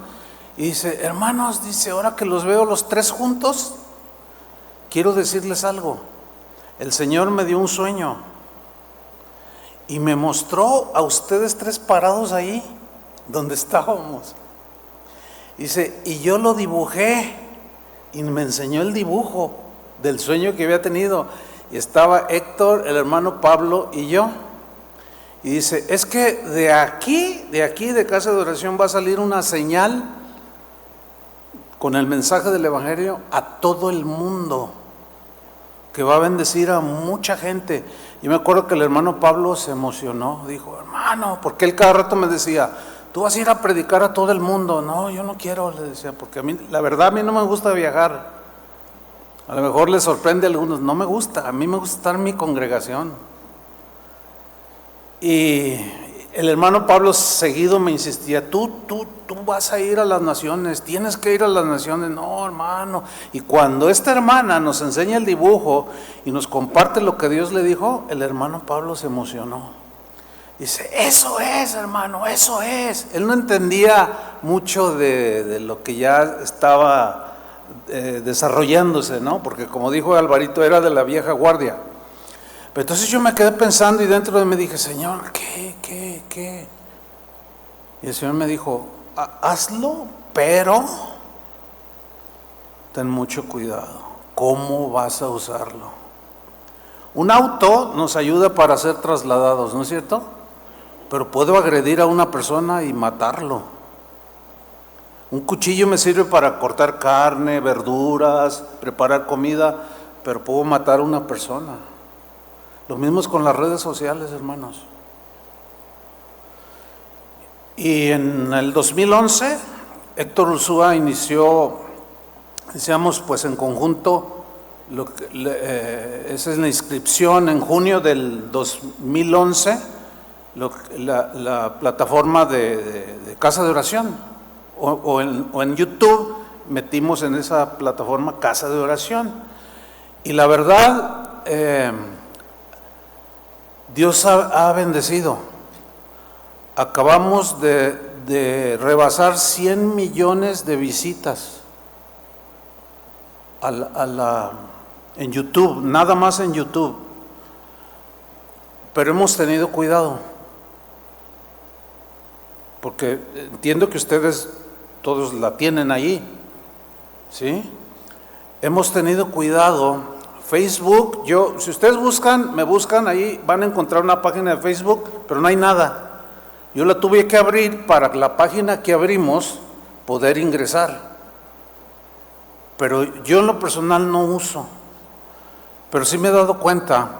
y dice, hermanos, dice, ahora que los veo los tres juntos, quiero decirles algo. El Señor me dio un sueño y me mostró a ustedes tres parados ahí donde estábamos. Dice, y yo lo dibujé, y me enseñó el dibujo del sueño que había tenido. Y estaba Héctor, el hermano Pablo y yo. Y dice, es que de aquí de casa de oración va a salir una señal con el mensaje del evangelio a todo el mundo, que va a bendecir a mucha gente. Y me acuerdo que el hermano Pablo se emocionó, dijo, hermano, porque él cada rato me decía, tú vas a ir a predicar a todo el mundo. No, yo no quiero, le decía, porque a mí, la verdad, a mí no me gusta viajar. A lo mejor les sorprende a algunos, no me gusta, a mí me gusta estar en mi congregación. Y el hermano Pablo seguido me insistía, tú vas a ir a las naciones, tienes que ir a las naciones. No, hermano. Y cuando esta hermana nos enseña el dibujo y nos comparte lo que Dios le dijo, el hermano Pablo se emocionó. Dice, eso es, hermano, eso es. Él no entendía mucho de lo que ya estaba desarrollándose, ¿no? Porque como dijo Alvarito, era de la vieja guardia. Pero entonces yo me quedé pensando y dentro de mí dije, Señor, ¿qué? Y el Señor me dijo, hazlo, pero ten mucho cuidado. ¿Cómo vas a usarlo? Un auto nos ayuda para ser trasladados, ¿no es cierto? Pero puedo agredir a una persona y matarlo. Un cuchillo me sirve para cortar carne, verduras, preparar comida, pero puedo matar a una persona. Lo mismo es con las redes sociales, hermanos. Y en el 2011, Héctor Ursúa inició, decíamos, pues en conjunto, esa es la inscripción en junio del 2011, la plataforma de Casa de Oración, o en YouTube metimos en esa plataforma Casa de Oración. Y la verdad, Dios ha bendecido. Acabamos de rebasar 100 millones de visitas en YouTube, nada más en YouTube. Pero hemos tenido cuidado, porque entiendo que ustedes todos la tienen ahí, ¿sí? Hemos tenido cuidado. Facebook, si ustedes me buscan ahí, van a encontrar una página de Facebook, pero no hay nada. Yo la tuve que abrir para la página que abrimos poder ingresar. Pero yo en lo personal no uso. Pero sí me he dado cuenta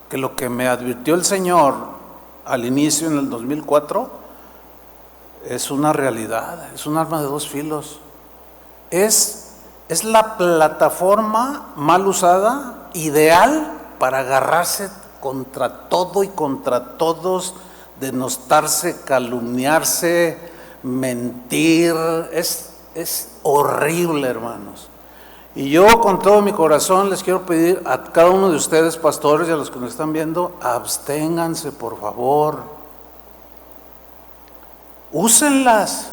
que lo que me advirtió el Señor al inicio en el 2004 es una realidad, es un arma de dos filos. Es la plataforma mal usada, ideal para agarrarse contra todo y contra todos, denostarse, calumniarse, mentir. Es horrible, hermanos. Y yo con todo mi corazón les quiero pedir a cada uno de ustedes, pastores, y a los que nos están viendo, absténganse, por favor. Úsenlas,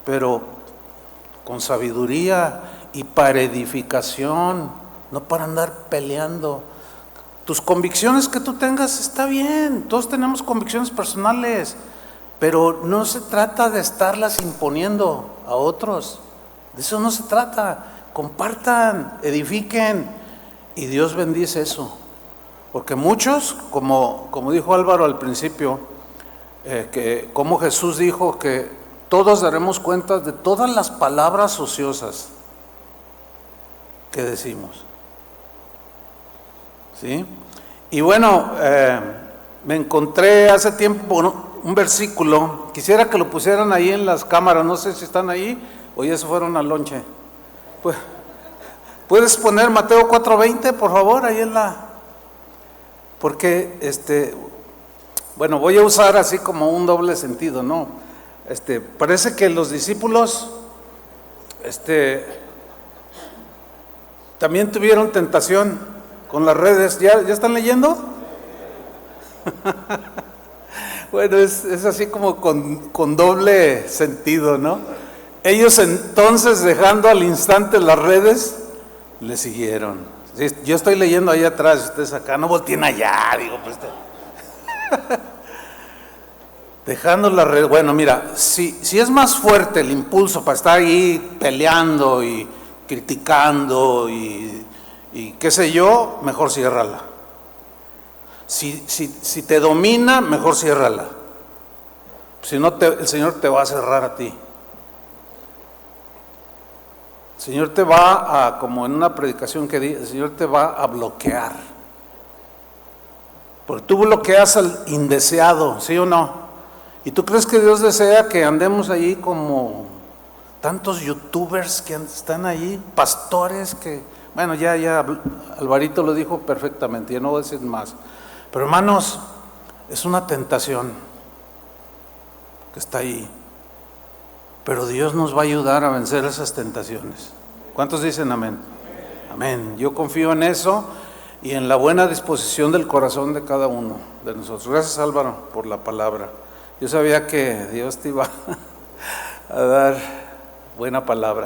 pero con sabiduría y para edificación, no para andar peleando. Tus convicciones que tú tengas está bien, todos tenemos convicciones personales, pero no se trata de estarlas imponiendo a otros, de eso no se trata. Compartan, edifiquen, y Dios bendice eso, porque muchos, como dijo Álvaro al principio, que como Jesús dijo que todos daremos cuenta de todas las palabras ociosas que decimos, ¿sí? Y bueno, me encontré hace tiempo un versículo, quisiera que lo pusieran ahí en las cámaras, no sé si están ahí o ya se fueron al lonche. Pues, ¿puedes poner Mateo 4:20, por favor, ahí en la... Porque, bueno, voy a usar así como un doble sentido, ¿no? Parece que los discípulos, también tuvieron tentación con las redes. ¿Ya están leyendo? Bueno, es así como con doble sentido, ¿no? Ellos entonces, dejando al instante las redes, le siguieron. Sí, yo estoy leyendo ahí atrás, ustedes acá, no volteen allá, digo, pues. Dejando la red. Bueno, mira, si es más fuerte el impulso para estar ahí peleando y criticando y qué sé yo, mejor ciérrala. Si te domina, mejor ciérrala. Si no, el Señor te va a cerrar a ti. El Señor te va a, como en una predicación que di, el Señor te va a bloquear. Porque tú bloqueas al indeseado, ¿sí o no? ¿Y tú crees que Dios desea que andemos ahí como tantos youtubers que están ahí, pastores que, bueno, ya Alvarito lo dijo perfectamente, ya no voy a decir más. Pero hermanos, es una tentación que está ahí. Pero Dios nos va a ayudar a vencer esas tentaciones. ¿Cuántos dicen amén? Amén. Yo confío en eso y en la buena disposición del corazón de cada uno de nosotros. Gracias, Álvaro, por la palabra. Yo sabía que Dios te iba a dar buena palabra.